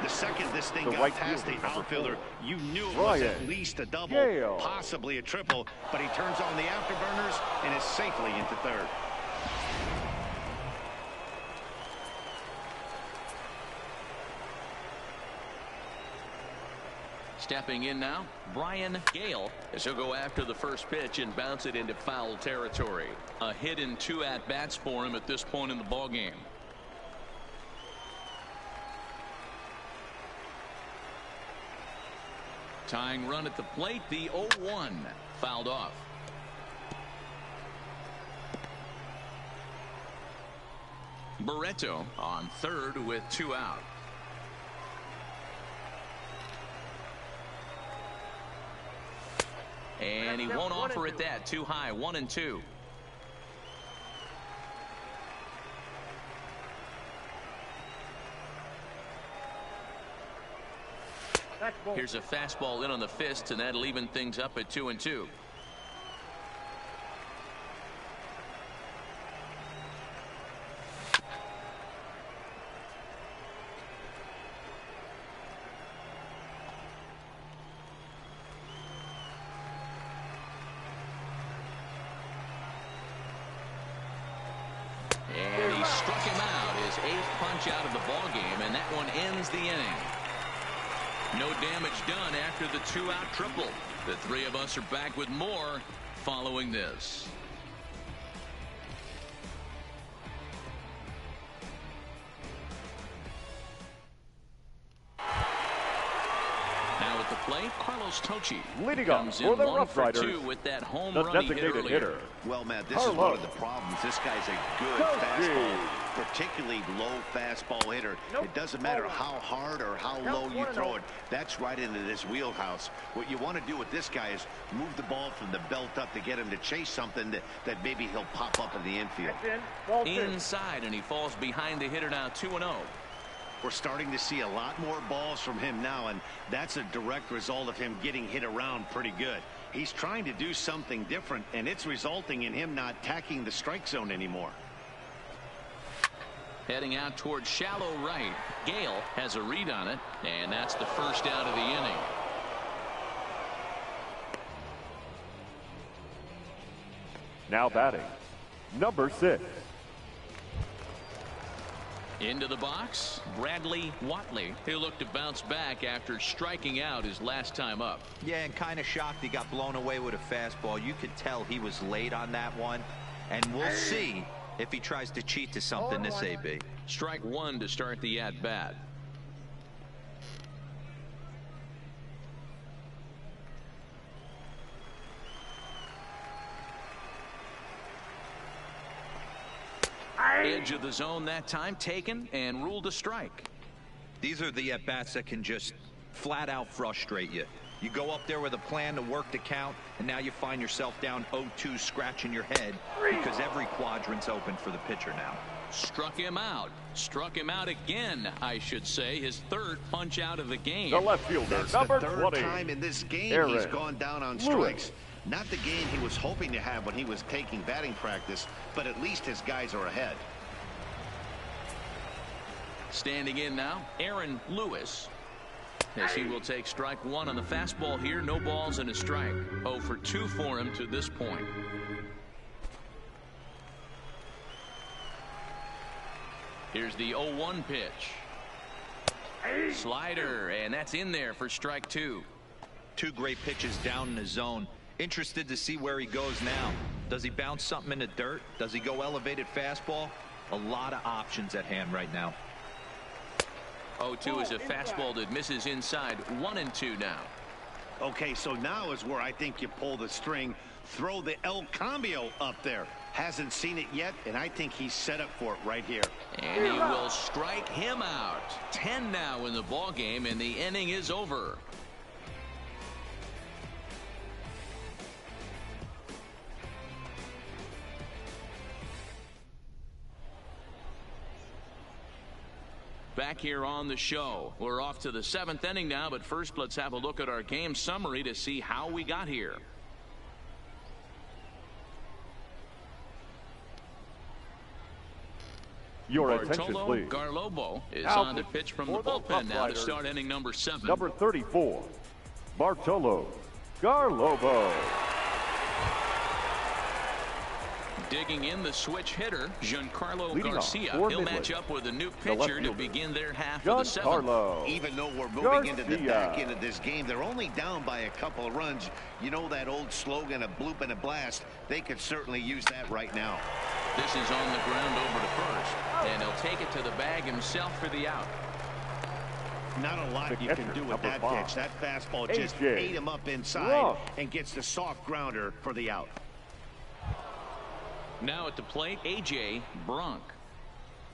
The second this thing The got right past the fielder, number outfielder, 4. you knew it was Ryan at least a double, Gale. possibly a triple, but he turns on the afterburners and is safely into third. Stepping in now, Brian Gale, as he'll go after the first pitch and bounce it into foul territory. A hit and 2 at-bats for him at this point in the ballgame. Tying run at the plate, the 0-1, fouled off. Barreto on third with 2 out. And he won't offer it that. Too high. 1-2. Here's a fastball in on the fist, and that'll even things up at 2-2. And he struck him out, his 8th punch out of the ballgame, and that one ends the inning. No damage done after the 2-out triple. The 3 of us are back with more following this. Now at the plate, Carlos Tocci Leading off comes for in the 1 for RuffRiders, 2 with that home the run he hit designated earlier. hitter. Well, Matt, this is Carlos one of the problems. This guy's a good Tocci. fastball, particularly low fastball hitter. It doesn't matter how hard or how low you throw it. That's right into this wheelhouse. What you want to do with this guy is move the ball from the belt up to get him to chase something that maybe he'll pop up in the infield. Inside, and he falls behind the hitter now, 2-0. We're starting to see a lot more balls from him now, and that's a direct result of him getting hit around pretty good. He's trying to do something different, and it's resulting in him not tacking the strike zone anymore. Heading out towards shallow right. Gale has a read on it, and that's the first out of the inning. Now batting, number 6. Into the box, Bradley Watley, who looked to bounce back after striking out his last time up. Yeah, and kind of shocked he got blown away with a fastball. You could tell he was late on that one, and we'll see if he tries to cheat to something this AB. Strike 1 to start the at-bat. Edge of the zone that time taken and ruled a strike. These are the at-bats that can just flat out frustrate you. You go up there with a plan to work the count, and now you find yourself down 0-2 scratching your head because every quadrant's open for the pitcher now. Struck him out. Struck him out again, I should say. His 3rd punch out of the game. The left fielder, That's number the 3rd 20. time in this game Aaron he's gone down on strikes. Not the game he was hoping to have when he was taking batting practice, but at least his guys are ahead. Standing in now, Aaron Lewis, as he will take strike 1 on the fastball here. No balls and a strike. 0 for 2 for him to this point. Here's the 0-1 pitch. Slider, and that's in there for strike 2. 2 great pitches down in the zone. Interested to see where he goes now. Does he bounce something in the dirt? Does he go elevated fastball? A lot of options at hand right now. 0-2 is a fastball that misses inside. 1-2 now. Okay, so now is where I think you pull the string. Throw the El Cambio up there. Hasn't seen it yet, and I think he's set up for it right here. And he will strike him out. 10 now in the ball game, and the inning is over. Back here on the show. We're off to the 7th inning now, but first let's have a look at our game summary to see how we got here. Your attention, Bartolo please. Garlobo is Out on the pitch from the for the bullpen now to RuffRiders. start inning number 7. Number 34, Bartolo Garlobo. Digging in the switch hitter, Giancarlo Leading off Garcia. for He'll Midland, match up with a new the left pitcher to fielder, begin their half of the 7th. Giancarlo. Even though we're moving into the Garcia. back end of this game, they're only down by a couple of runs. You know that old slogan, a bloop and a blast. They could certainly use that right now. This is on the ground over to first, and he'll take it to the bag himself for the out. Not a lot The you can catcher, do with number that 5, pitch. That fastball just AJ ate him up inside Ruff. and gets the soft grounder for the out. Now at the plate, A.J. Bronk.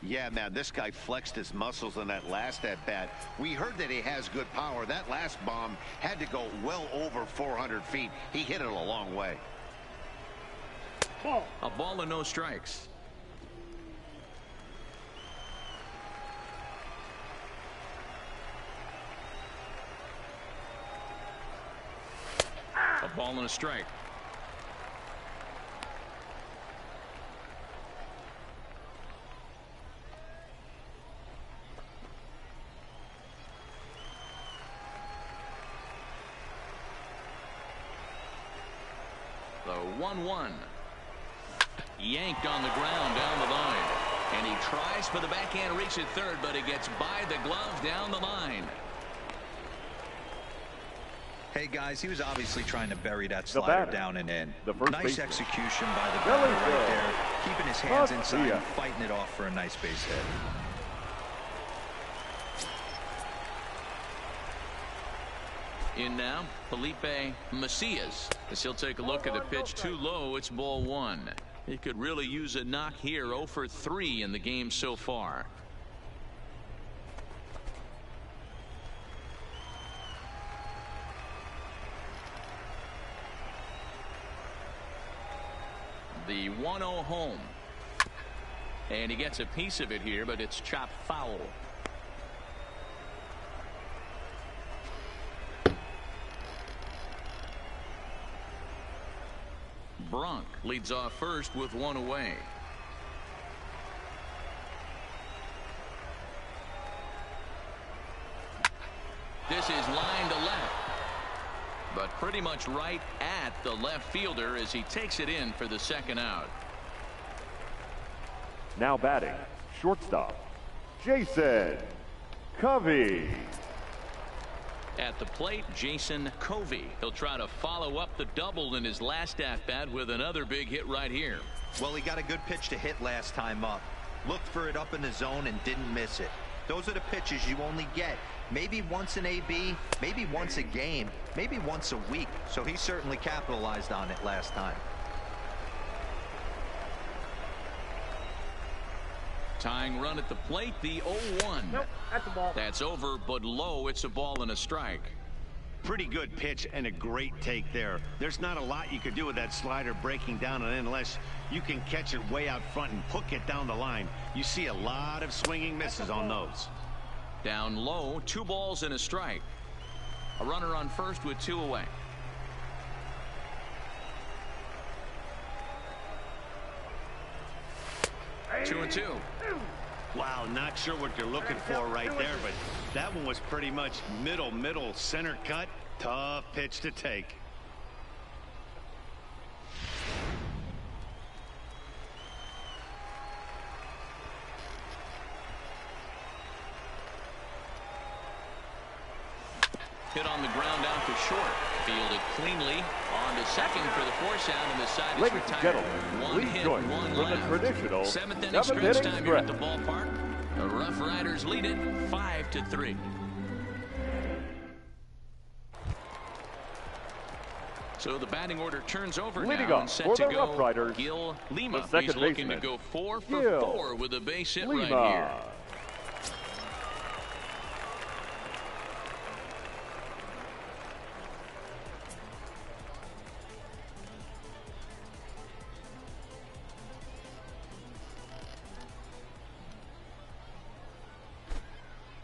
Yeah, man, this guy flexed his muscles on that last at-bat. We heard that he has good power. That last bomb had to go well over 400 feet. He hit it a long way. A ball and no strikes. A ball and a strike. The 1-1. Yanked on the ground down the line. And he tries for the backhand reach at third, but it gets by the glove down the line. Hey, guys, he was obviously trying to bury that The slider batter, down and in. the first Nice baseman, execution by the Billy batter right Joe. there. Keeping his hands inside Garcia. and fighting it off for a nice base hit. In now, Felipe Macias. As he'll take a look at a pitch too low, it's ball 1. He could really use a knock here. 0 for 3 in the game so far. The 1-0 home. And he gets a piece of it here, but it's chopped foul. Bronk leads off first with 1 away. This is line to left, but pretty much right at the left fielder as he takes it in for the 2nd out. Now batting, shortstop, Jason Covey. At the plate, Jason Covey. He'll try to follow up the double in his last at-bat with another big hit right here. Well, he got a good pitch to hit last time up. Looked for it up in the zone and didn't miss it. Those are the pitches you only get maybe once in AB, maybe once a game, maybe once a week. So he certainly capitalized on it last time. Tying run at the plate, the 0-1. Nope, that's the ball. That's over, but low. It's a ball and a strike. Pretty good pitch and a great take there. There's not a lot you could do with that slider breaking down and in unless you can catch it way out front and hook it down the line. You see a lot of swinging misses on those. Down low, 2 balls and a strike. A runner on first with 2 away. 2-2. Wow, not sure what you're looking for right there, but that one was pretty much middle center cut. Tough pitch to take. hit on the ground out to short. Fielded cleanly on to second for the force out, and the side is Ladies and retired. gentlemen, One please hit, join one from the left. traditional Seventh inning stretch time here at the ballpark. The RuffRiders lead it 5-3. So the batting order turns over Leading now up and set for to the go. RuffRiders, Gil Lima. the second He's looking baseman, to go 4 for Gil 4 with a base hit Lima. right here.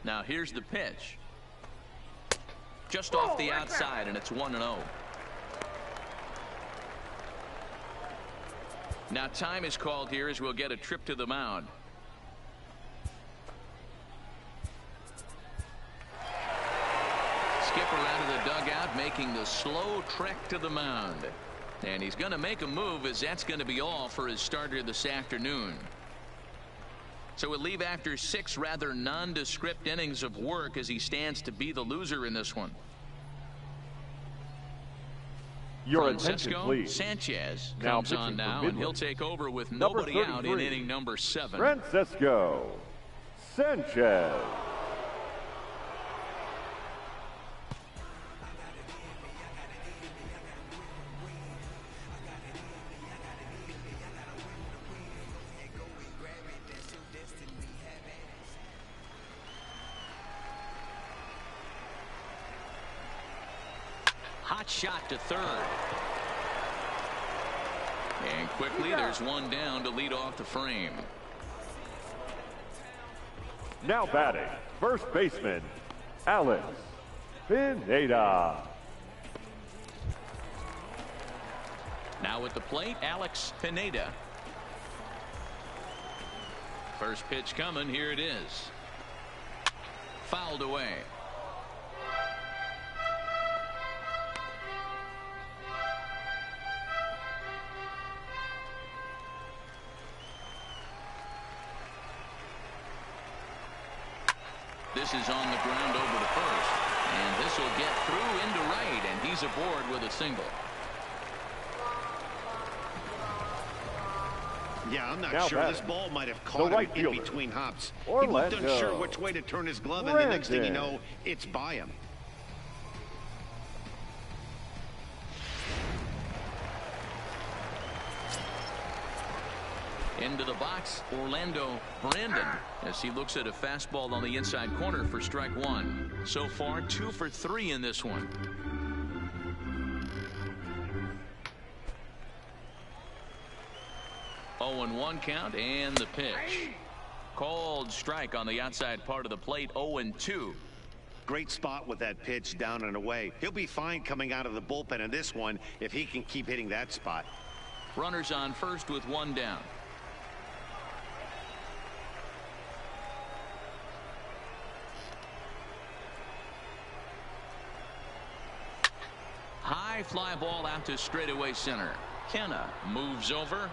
Now here's the pitch. Just off the outside, and it's 1-0. Now time is called here as we'll get a trip to the mound. Skipper out of the dugout making the slow trek to the mound. And he's going to make a move, as that's going to be all for his starter this afternoon. So we'll leave after 6 rather nondescript innings of work as he stands to be the loser in this one. Your Francisco attention, please. Sanchez Now comes pitching on for now, and Midland. he'll take over with Number nobody out in 33, inning number 7. Francisco Sanchez. Hot shot to third. And quickly there's one down to lead off the frame. Now batting, first baseman, Alex Pineda. Now at the plate, Alex Pineda. First pitch coming, here it is. Fouled away. This is on the ground over to first, and this will get through into right, and he's aboard with a single. Yeah, I'm not Now sure. batting, This ball might have the caught him right in fielder, between hops. He Orlando looked unsure which way to turn his glove, and the next thing you know, it's by him. Into the box, Orlando Brandon, as he looks at a fastball on the inside corner for strike 1. So far, 2 for 3 in this one. Oh, and 1 count, and the pitch. Called strike on the outside part of the plate. 0-2. Great spot with that pitch down and away. He'll be fine coming out of the bullpen in this one if he can keep hitting that spot. Runners on first with 1 down. High fly ball out to straightaway center. Kenna moves over,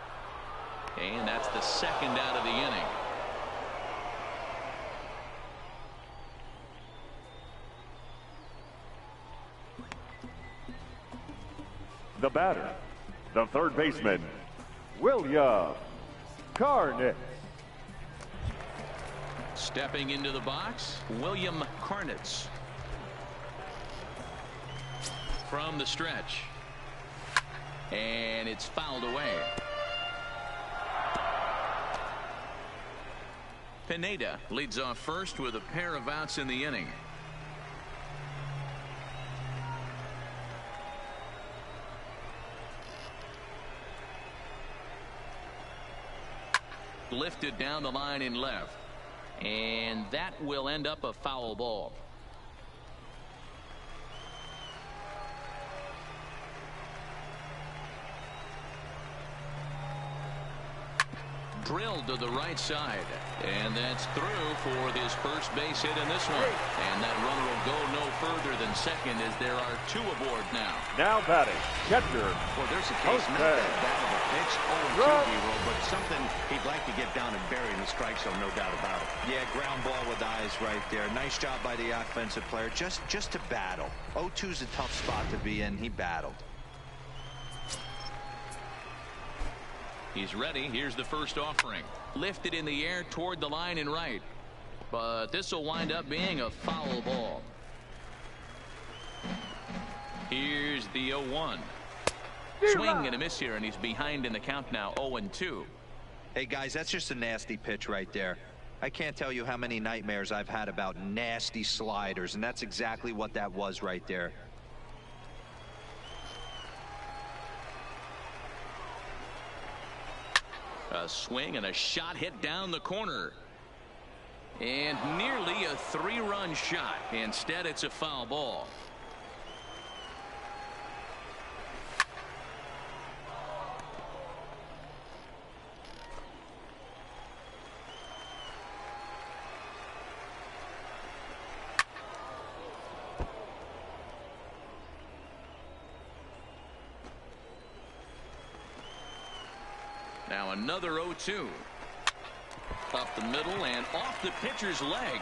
and that's the second out of the inning. The batter, the third baseman, William Carnett. Stepping into the box, William Carnitz. From the stretch, and it's fouled away. Pineda leads off first with a pair of outs in the inning. Lifted down the line in left, and that will end up a foul ball. drilled to the right side. And that's through for his first base hit in this one. And that runner will go no further than second as there are 2 aboard now. Now batting, catcher. Well, there's a case not that bad of a pitch, 0-2 hero, but something he'd like to get down and bury in the strike zone, no doubt about it. Yeah, ground ball with eyes right there. Nice job by the offensive player. Just to battle. 0-2's a tough spot to be in. He battled. He's ready. Here's the first offering. Lifted in the air toward the line and right. But this will wind up being a foul ball. Here's the 0-1. Swing and a miss here, and he's behind in the count now, 0-2. Hey, guys, that's just a nasty pitch right there. I can't tell you how many nightmares I've had about nasty sliders, and that's exactly what that was right there. A swing and a shot hit down the corner. And nearly a 3-run shot. Instead, it's a foul ball. Now another 0-2. Up the middle and off the pitcher's leg.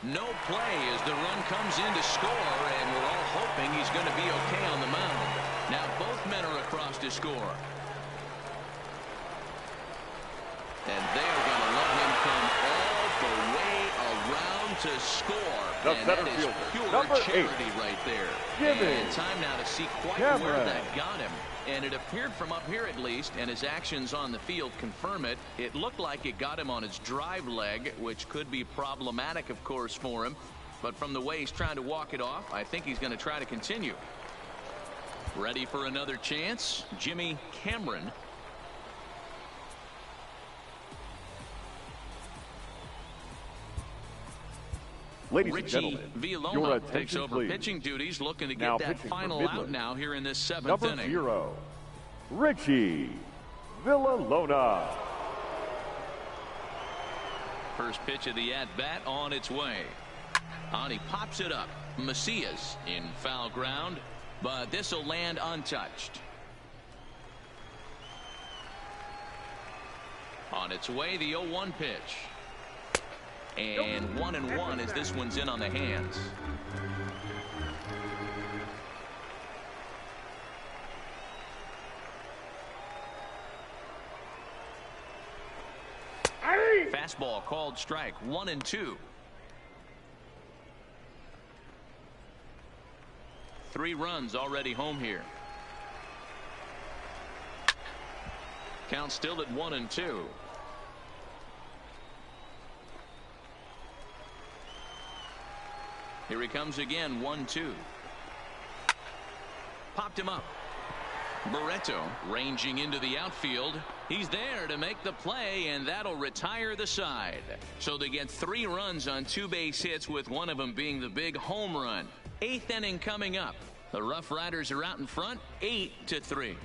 No play as the run comes in to score, and we're all hoping he's going to be okay on the mound. Now both men are across to score. And they are going to let him come all the way around to score. The and center that is fielder, pure number charity 8. right there. Jimmy And time now to see quite where that got him. And it appeared from up here at least, and his actions on the field confirm it. It looked like it got him on his drive leg, which could be problematic, of course, for him. But from the way he's trying to walk it off, I think he's going to try to continue. Ready for another chance? Jimmy Cameron. Ladies and Richie gentlemen, your Villalona attention, takes over please. pitching duties, looking to Now get that pitching for final out Midland, now here in this 7th number inning. 0, Richie Villalona. First pitch of the at-bat on its way. On he pops it up. Macias in foul ground, but this will land untouched. On its way, the 0-1 pitch. And 1-1 as this one's in on the hands. Fastball called strike. 1-2. 3 runs already home here. Count still at 1-2. Here he comes again, 1-2. Popped him up. Barreto ranging into the outfield. He's there to make the play, and that'll retire the side. So they get 3 runs on 2 base hits, with one of them being the big home run. 8th inning coming up. The RuffRiders are out in front, 8-3.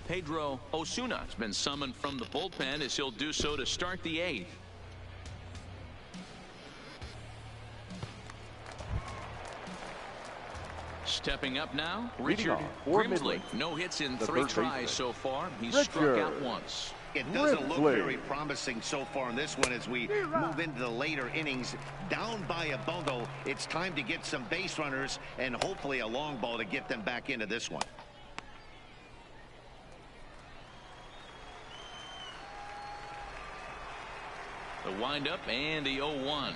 Pedro Osuna has been summoned from the bullpen as he'll do so to start the 8th. Stepping up now, Richard Grimsley. No hits in 3 tries so far. He's struck out once. It doesn't look very promising so far in this one as we move into the later innings. Down by a bundle, it's time to get some base runners and hopefully a long ball to get them back into this one. The windup and the 0-1.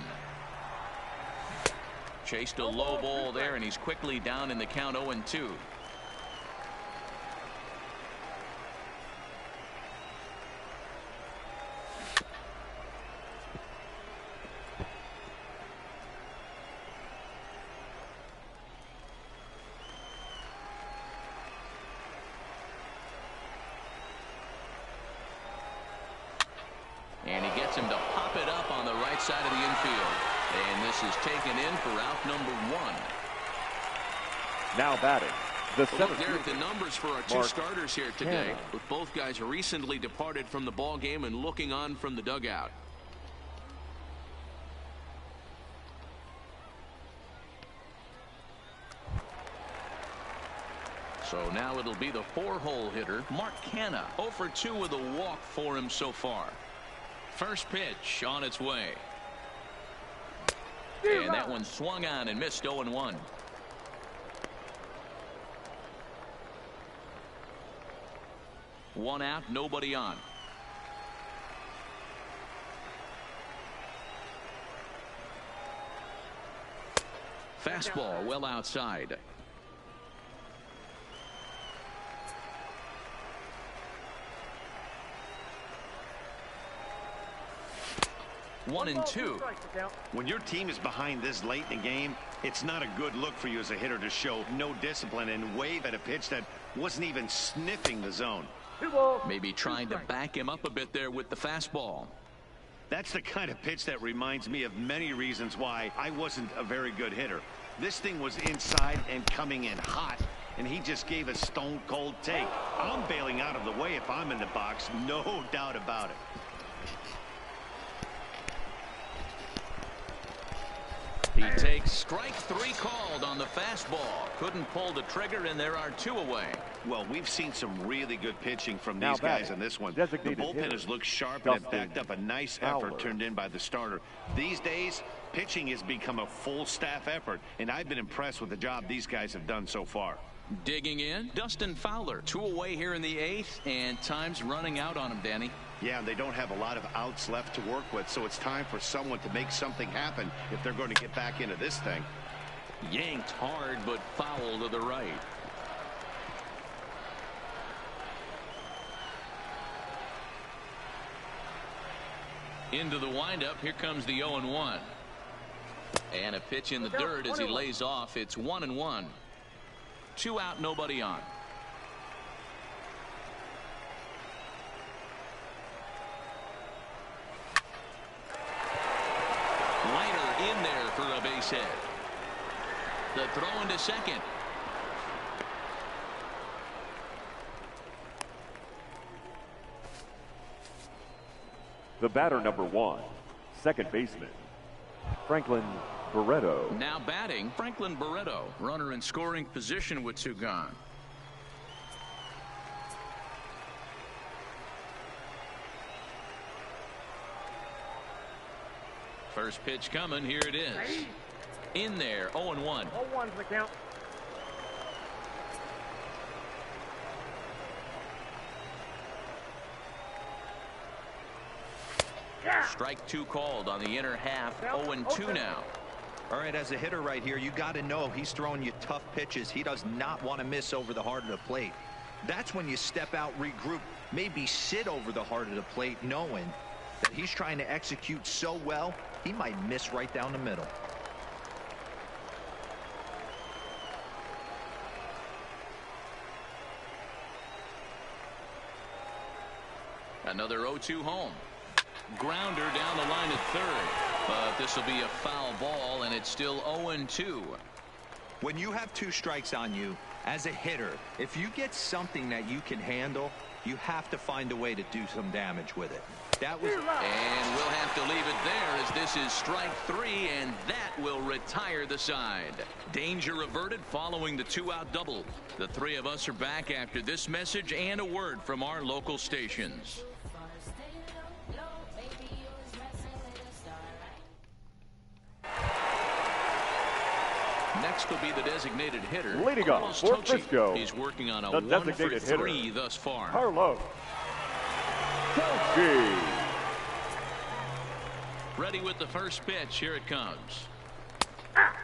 Chased a low ball there, and he's quickly down in the count, 0-2. And he gets him to pop it up on the right side of the infield. And this is taken in for out number 1. Now batting, the Well, center look there at the fielder, numbers for our two Mark starters here today, Canna. with both guys recently departed from the ball game and looking on from the dugout. So now it'll be the 4-hole hitter, Mark Canna. 0 for 2 with a walk for him so far. First pitch on its way. And that one swung on and missed. 0-1. One out, nobody on. Fastball well outside. One and two. When your team is behind this late in the game, it's not a good look for you as a hitter to show no discipline and wave at a pitch that wasn't even sniffing the zone. Maybe trying to back him up a bit there with the fastball. That's the kind of pitch that reminds me of many reasons why I wasn't a very good hitter. This thing was inside and coming in hot, and he just gave a stone-cold take. I'm bailing out of the way if I'm in the box, no doubt about it. He takes strike 3 called on the fastball. Couldn't pull the trigger, and there are 2 away. Well, we've seen some really good pitching from Now these guys batting, in this one. The designated bullpen hitter, has looked sharp and Dustin backed up a nice Fowler. effort turned in by the starter. These days, pitching has become a full staff effort, and I've been impressed with the job these guys have done so far. Digging in, Dustin Fowler. 2 away here in the 8th, and time's running out on him, Danny. Yeah, they don't have a lot of outs left to work with, so it's time for someone to make something happen if they're going to get back into this thing. Yanked hard, but foul to the right. Into the windup. Here comes the 0-1. And a pitch in the dirt as he lays off. It's 1-1. 2 out, nobody on. Liner in there for a base hit. The throw into second. The batter number 1, second baseman, Franklin Barreto. Now batting, Franklin Barreto. Runner in scoring position with 2 gone. First pitch coming. Here it is. In there. 0-1. 0-1's the count. Strike 2 called on the inner half. 0-2 now. All right, as a hitter right here, you got to know he's throwing you tough pitches. He does not want to miss over the heart of the plate. That's when you step out, regroup, maybe sit over the heart of the plate, knowing that he's trying to execute so well, he might miss right down the middle. Another 0-2 home. Grounder down the line at third. But this will be a foul ball, and it's still 0-2. When you have 2 strikes on you, as a hitter, if you get something that you can handle, you have to find a way to do some damage with it. That was... And we'll have to leave it there as this is strike 3, and that will retire the side. Danger averted following the 2-out double. The 3 of us are back after this message and a word from our local stations. Next will be the designated hitter. Leading off Carlos for Tochi. Frisco, He's working on a the 1 for designated 3 hitter, thus far. Carlos Tochi. Ready with the first pitch. Here it comes.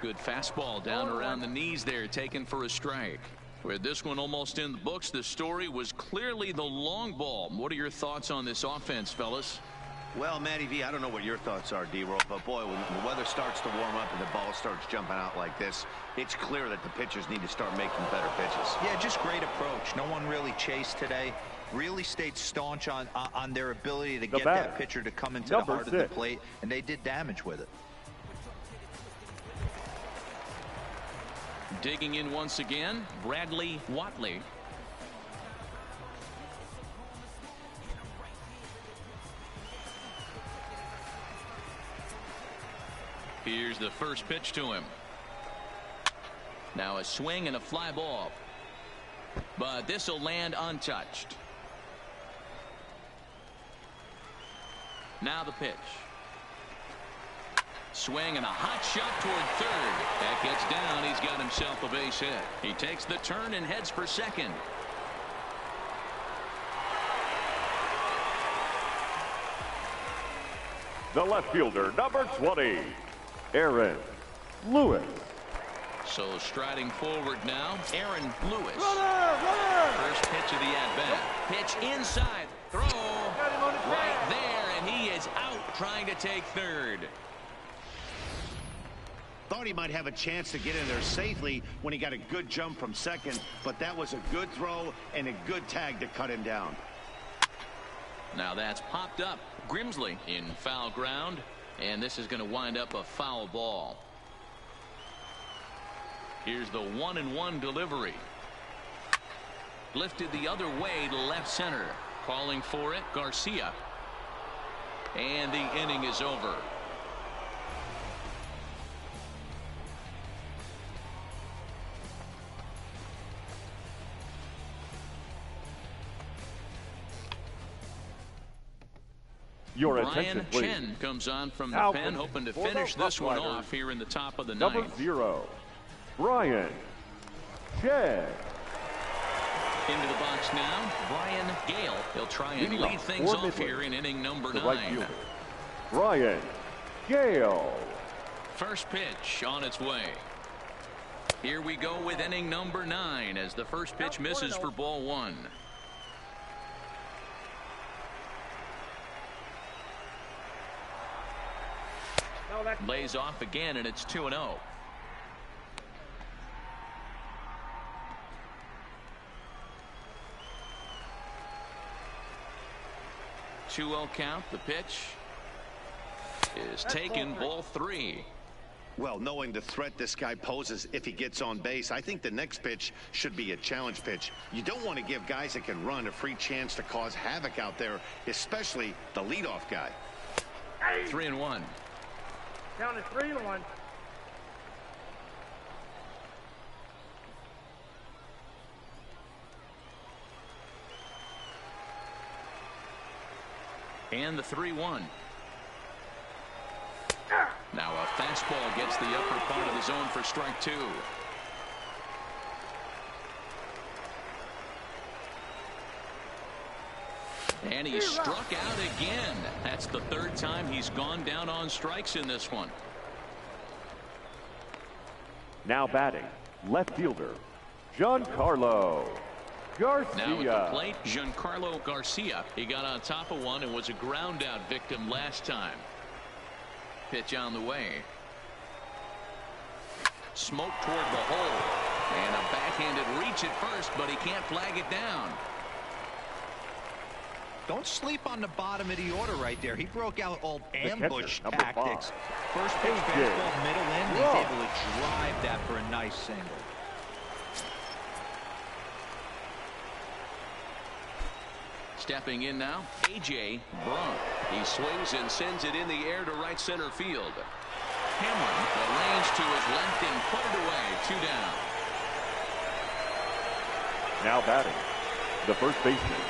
Good fastball down around the knees there, taken for a strike. With this one almost in the books, the story was clearly the long ball. What are your thoughts on this offense, fellas? Well, Matty V, I don't know what your thoughts are, D-Roll, but boy, when the weather starts to warm up and the ball starts jumping out like this, it's clear that the pitchers need to start making better pitches. Yeah, just great approach. No one really chased today. Really stayed staunch on their ability to get that pitcher to come into the heart of the plate, and they did damage with it. Digging in once again, Bradley Watley. Here's the first pitch to him. Now a swing and a fly ball. But this will land untouched. Now the pitch. Swing and a hot shot toward third. That gets down. He's got himself a base hit. He takes the turn and heads for second. The left fielder, number 20, Aaron Lewis. So striding forward now, Aaron Lewis. Runner! First pitch of the at-bat. Pitch inside. Throw right there, and he is out trying to take third. Thought he might have a chance to get in there safely when he got a good jump from second, but that was a good throw and a good tag to cut him down. Now that's popped up. Grimsley in foul ground, and this is going to wind up a foul ball. Here's the 1-1 delivery. Lifted the other way to left center. Calling for it, Garcia. And the inning is over. Your attention, Brian please. Chen comes on from the Now pen, hoping to for the finish this one RuffRiders. off here in the top of the Number ninth. 0, Brian Chen. Into the box now, Brian Gale. He'll try and Leading lead off things for off Midland, here in inning number the right 9. fielder, Brian Gale. First pitch on its way. Here we go with inning number 9 as the first pitch misses for ball 1. Lays off again, and it's 2-0. Two-0 count. The pitch is taken. Ball 3. Well, knowing the threat this guy poses if he gets on base, I think the next pitch should be a challenge pitch. You don't want to give guys that can run a free chance to cause havoc out there, especially the leadoff guy. 3-1. Down to 3-1. And the 3-1. Now a fastball gets the upper part of the zone for strike 2. And he struck out again. That's the third time he's gone down on strikes in this one. Now batting, left fielder, Giancarlo Garcia. Now at the plate, Giancarlo Garcia. He got on top of one and was a ground out victim last time. Pitch on the way. Smoke toward the hole. And a backhanded reach at first, but he can't flag it down. Don't sleep on the bottom of the order right there. He broke out old ambush catcher, number tactics. 5. First pitch AJ fastball, middle in. He's Rock. able to drive that for a nice single. Stepping in now, A.J. Braun. He swings and sends it in the air to right center field. Cameron arranged to his left and put it away. 2 down. Now batting, the first baseman,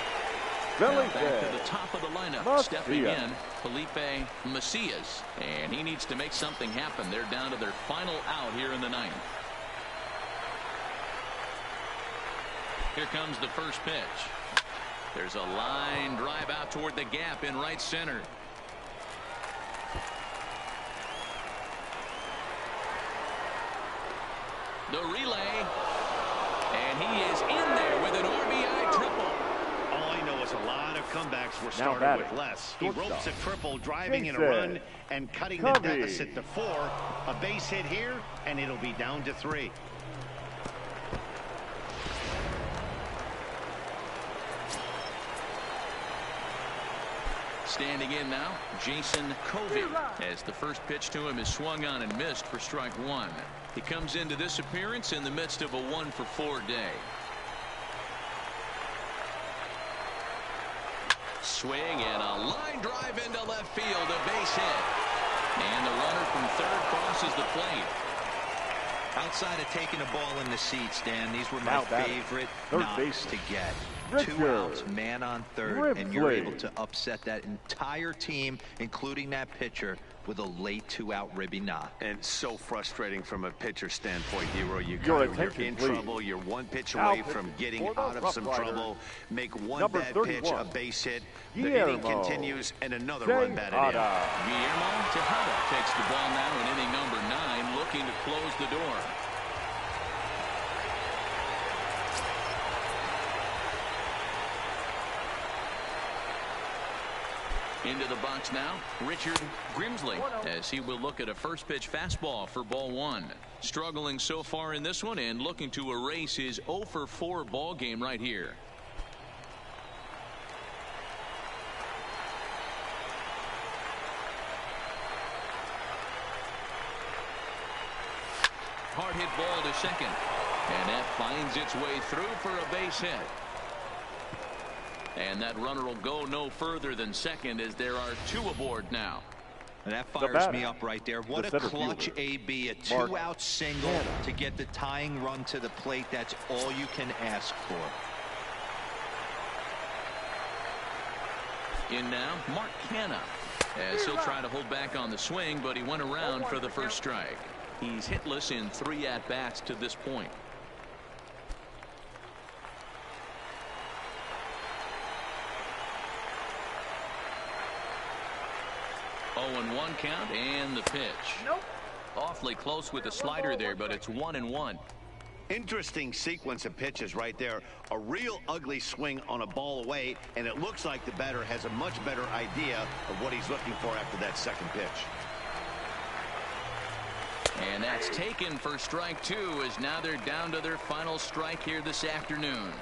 Now back to Felipe the top of the lineup. Macias. Stepping in, Felipe Macias. And he needs to make something happen. They're down to their final out here in the 9th. Here comes the first pitch. There's a line drive out toward the gap in right center. The relay. And he is in there with an RBI triple. All I know is a lot of comebacks were Now started batting, with less. He shortstop, ropes a triple, driving in a Jason run and cutting the Covey. deficit to 4. A base hit here, and it'll be down to 3. Standing in now, Jason Covey, as the first pitch to him is swung on and missed for strike one. He comes into this appearance in the midst of a 1-for-4 day. Swing and a line drive into left field, a base hit. And the runner from third crosses the plate. Outside of taking the ball in the seats, Dan, these were my favorite knocks to get. 2 outs, man on third, and you're able to upset that entire team, including that pitcher, with a late 2-out ribby knock. And so frustrating from a pitcher standpoint, Hero. You're in trouble. You're one pitch away from getting out of some trouble. Make one bad pitch, a base hit. The inning continues, and another run batted in. Guillermo Tejada takes the ball now in inning number 9, looking to close the door. Into the box now, Richard Grimsley, as he will look at a first pitch fastball for ball 1. Struggling so far in this one and looking to erase his 0-for-4 ball game right here. Hard hit ball to second, and that finds its way through for a base hit. And that runner will go no further than second, as there are 2 aboard now. And that fires me up right there. What a clutch AB, a 2-out single to get the tying run to the plate. That's all you can ask for. In now, Mark Canha, as he'll try to hold back on the swing, but he went around for the first strike. He's hitless in 3 at-bats to this point. 0-1 count, and the pitch. Awfully close with the slider there, but it's 1-1. Interesting sequence of pitches right there. A real ugly swing on a ball away, and it looks like the batter has a much better idea of what he's looking for after that second pitch. And that's taken for strike 2, as now they're down to their final strike here this afternoon.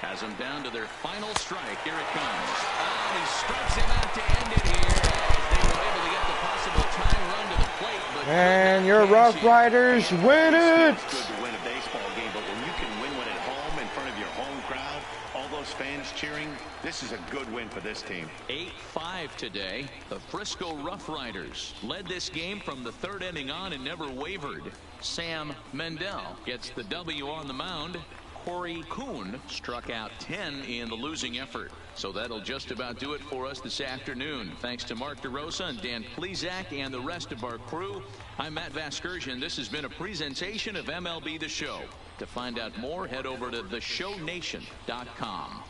Has them down to their final strike. Here it comes. Oh, he strikes him out to end it here, as they were able to get the possible tying run to the plate. But and your Rough Riders win it. It's good to win a baseball game, but when you can win one at home in front of your home crowd, all those fans cheering, this is a good win for this team. 8-5 today. The Frisco RuffRiders led this game from the 3rd inning on and never wavered. Sam Mendel gets the W on the mound. Corey Kuhn struck out 10 in the losing effort. So that'll just about do it for us this afternoon. Thanks to Mark DeRosa and Dan Plezak and the rest of our crew. I'm Matt Vasgersian. This has been a presentation of MLB The Show. To find out more, head over to theshownation.com.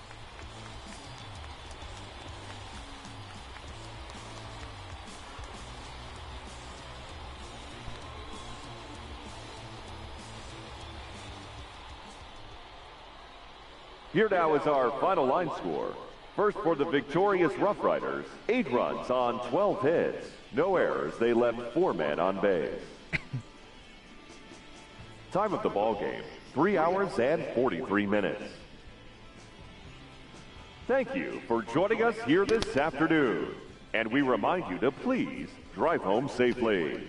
Here now is our final line score. First for the victorious RuffRiders, 8 runs on 12 hits. No errors. They left 4 men on base. Time of the ball game, 3 hours and 43 minutes. Thank you for joining us here this afternoon. And we remind you to please drive home safely.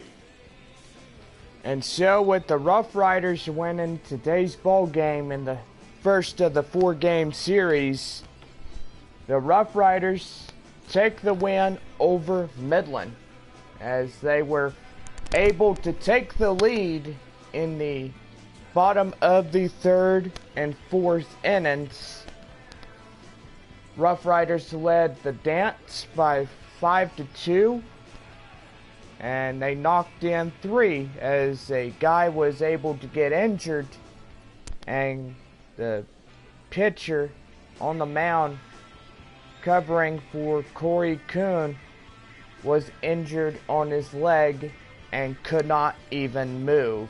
And so with the RuffRiders winning today's ball game in the first of the 4-game series, the RuffRiders take the win over Midland, as they were able to take the lead in the bottom of the 3rd and 4th innings. RuffRiders led the dance by 5-2, and they knocked in 3 as a guy was able to get injured, and the pitcher on the mound covering for Corey Kuhn was injured on his leg and could not even move.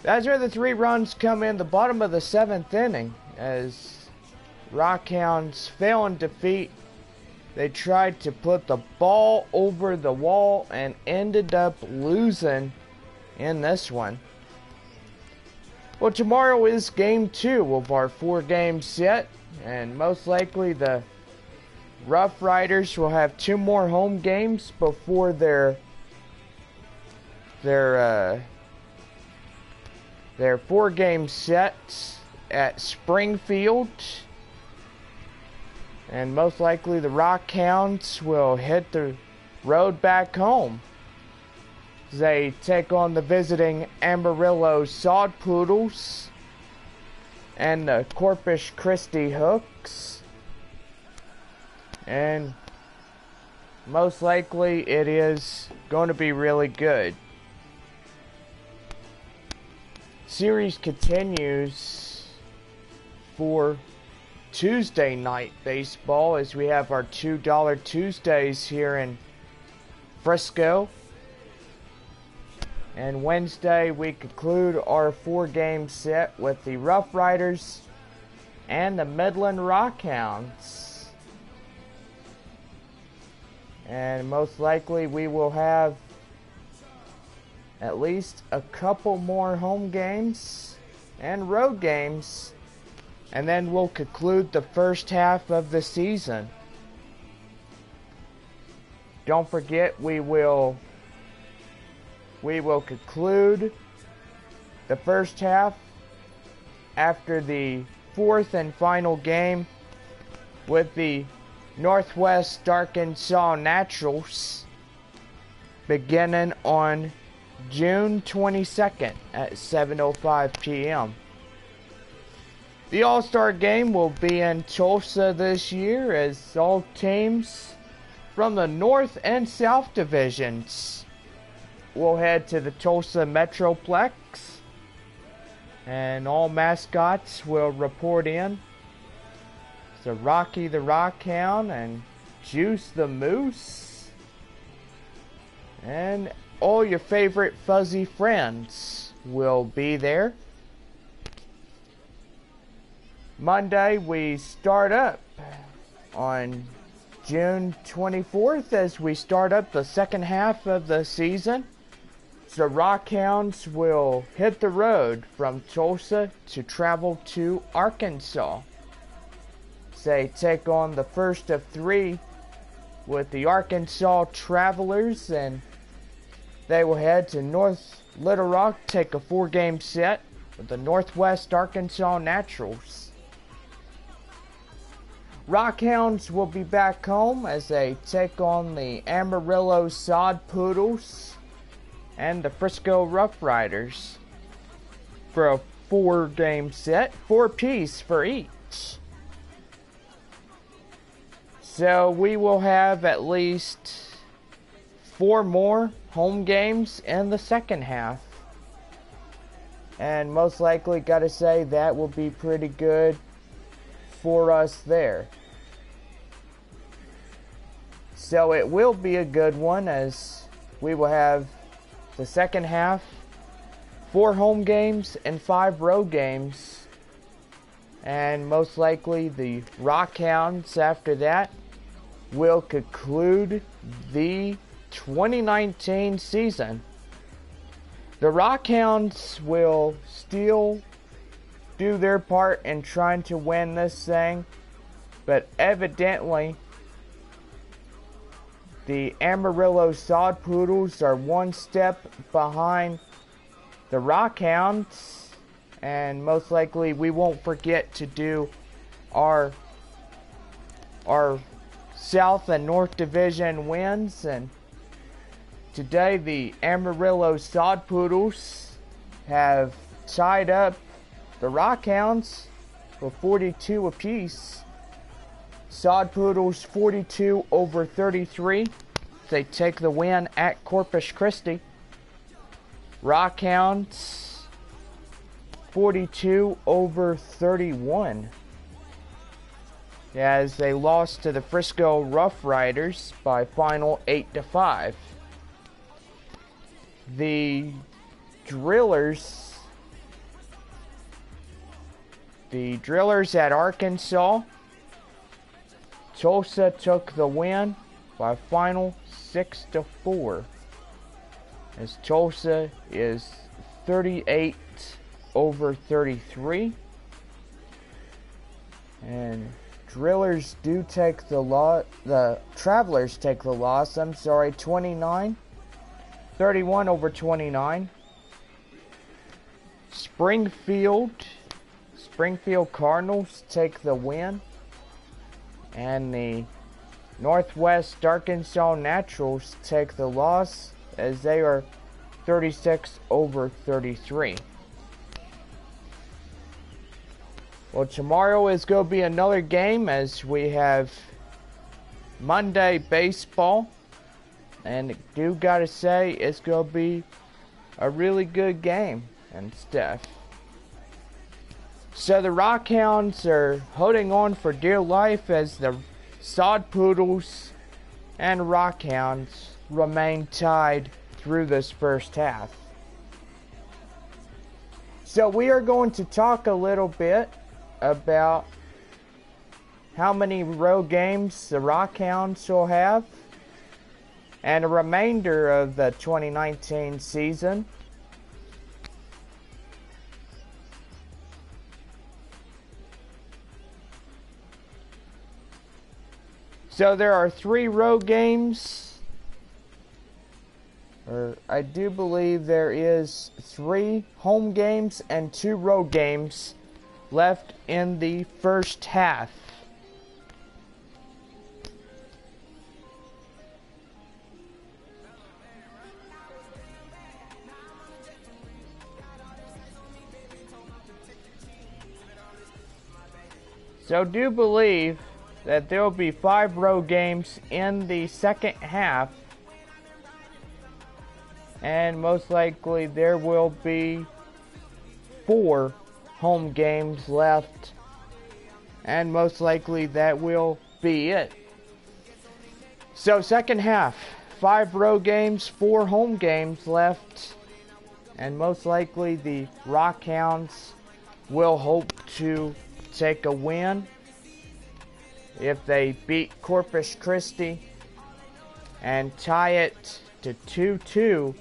That's where the 3 runs come in the bottom of the 7th inning, as Rockhounds fell in defeat. They tried to put the ball over the wall and ended up losing in this one. Well, tomorrow is game 2 of our 4-game set, and most likely the RuffRiders will have 2 more home games before their 4-game set at Springfield. And most likely the Rockhounds will hit the road back home. They take on the visiting Amarillo Sod Poodles and the Corpus Christi Hooks. And most likely it is going to be really good. Series continues for Tuesday night baseball as we have our $2 Tuesdays here in Frisco. And Wednesday we conclude our 4-game set with the RuffRiders and the Midland Rockhounds. And most likely we will have at least a couple more home games and road games. And then we'll conclude the first half of the season. Don't forget, we will conclude the first half after the 4th and final game with the Northwest Arkansas Naturals beginning on June 22nd at 7:05 p.m. The All-Star Game will be in Tulsa this year as all teams from the North and South divisions will head to the Tulsa Metroplex, and all mascots will report in. So Rocky the Rockhound and Juice the Moose and all your favorite fuzzy friends will be there. Monday we start up on June 24th as we start up the second half of the season. The Rockhounds will hit the road from Tulsa to travel to Arkansas. They take on the first of 3 with the Arkansas Travelers, and they will head to North Little Rock, take a 4-game set with the Northwest Arkansas Naturals. Rockhounds will be back home as they take on the Amarillo Sod Poodles and the Frisco RuffRiders for a 4-game set, 4-piece for each. So we will have at least 4 more home games in the second half. And most likely, gotta say, that will be pretty good for us there. So it will be a good one as we will have the second half, 4 home games and 5 road games. And most likely the Rockhounds after that will conclude the 2019 season. The Rockhounds will still do their part in trying to win this thing, but evidently the Amarillo Sod Poodles are 1 step behind the Rockhounds, and most likely we won't forget to do our South and North Division wins. And today the Amarillo Sod Poodles have tied up the Rockhounds for 42 apiece. Sod Poodles 42 over 33. They take the win at Corpus Christi. Rockhounds 42 over 31. As they lost to the Frisco RuffRiders by final 8-5. The Drillers at Arkansas, Tulsa took the win by final 6-4. As Tulsa is 38 over 33. And Drillers do take the loss. The Travelers take the loss. I'm sorry, 29. 31 over 29. Springfield Cardinals take the win. And the Northwest Arkansas Naturals take the loss as they are 36 over 33. Well, tomorrow is going to be another game as we have Monday baseball. And I do got to say, it's going to be a really good game and stuff. So the Rockhounds are holding on for dear life as the Sod Poodles and Rockhounds remain tied through this first half. So we are going to talk a little bit about how many road games the Rockhounds will have and a remainder of the 2019 season. So there are 3 road games, or I do believe there is 3 home games and 2 road games left in the first half. So do believe that there will be 5 road games in the second half, and most likely there will be 4 home games left, and most likely that will be it. So second half, 5 road games, 4 home games left, and most likely the Rockhounds will hope to take a win if they beat Corpus Christi and tie it to 2-2,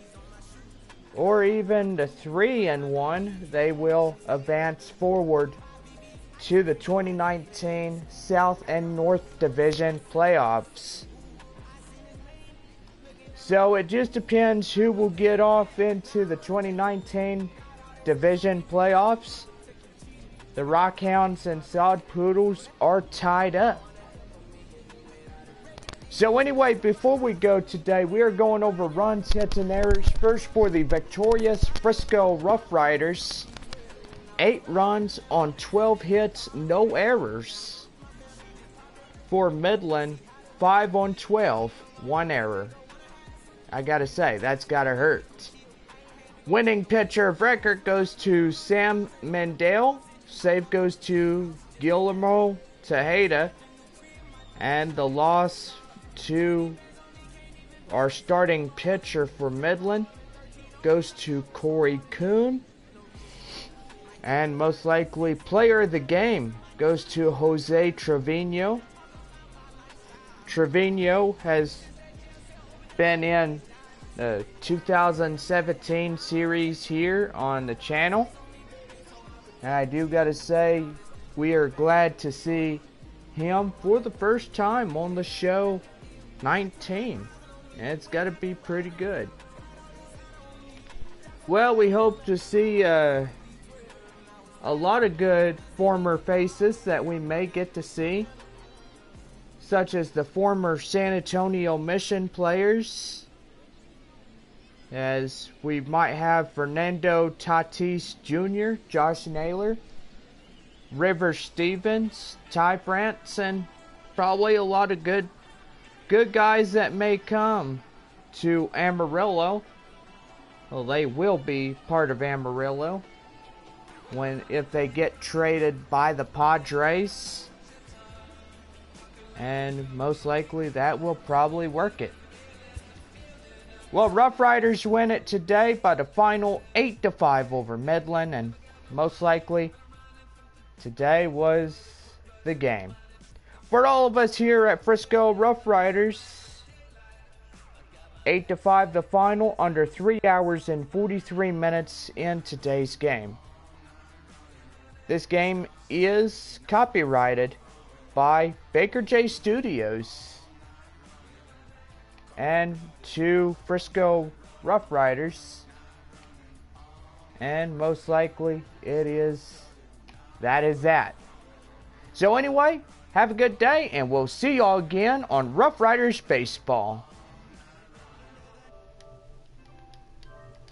or even to 3-1, they will advance forward to the 2019 South and North Division playoffs. So it just depends who will get off into the 2019 division playoffs. The Rockhounds and Sod Poodles are tied up. So anyway, before we go today, we are going over runs, hits, and errors. First for the victorious Frisco RuffRiders. 8 runs on 12 hits, no errors. For Midland, 5 on 12, 1 error. I gotta say, that's gotta hurt. Winning pitcher of record goes to Sam Mendel. Save goes to Guillermo Tejeda. And the loss to our starting pitcher for Midland goes to Corey Kuhn. And most likely player of the game goes to Jose Trevino. Trevino has been in the 2017 series here on the channel. And I do gotta say, we are glad to see him for the first time on the show 19. And it's gotta be pretty good. Well, we hope to see a lot of good former faces that we may get to see, such as the former San Antonio Mission players, as we might have Fernando Tatis Jr., Josh Naylor, River Stevens, Ty France, and probably a lot of good guys that may come to Amarillo. Well, they will be part of Amarillo if they get traded by the Padres, and most likely that will probably work it. Well, RuffRiders win it today by the final 8-5 over Midland, and most likely today was the game. For all of us here at Frisco RuffRiders, 8-5 the final, under 3 hours and 43 minutes in today's game. This game is copyrighted by Baker J Studios and to Frisco RuffRiders, and most likely that is that. So anyway, have a good day, and we'll see y'all again on RuffRiders Baseball.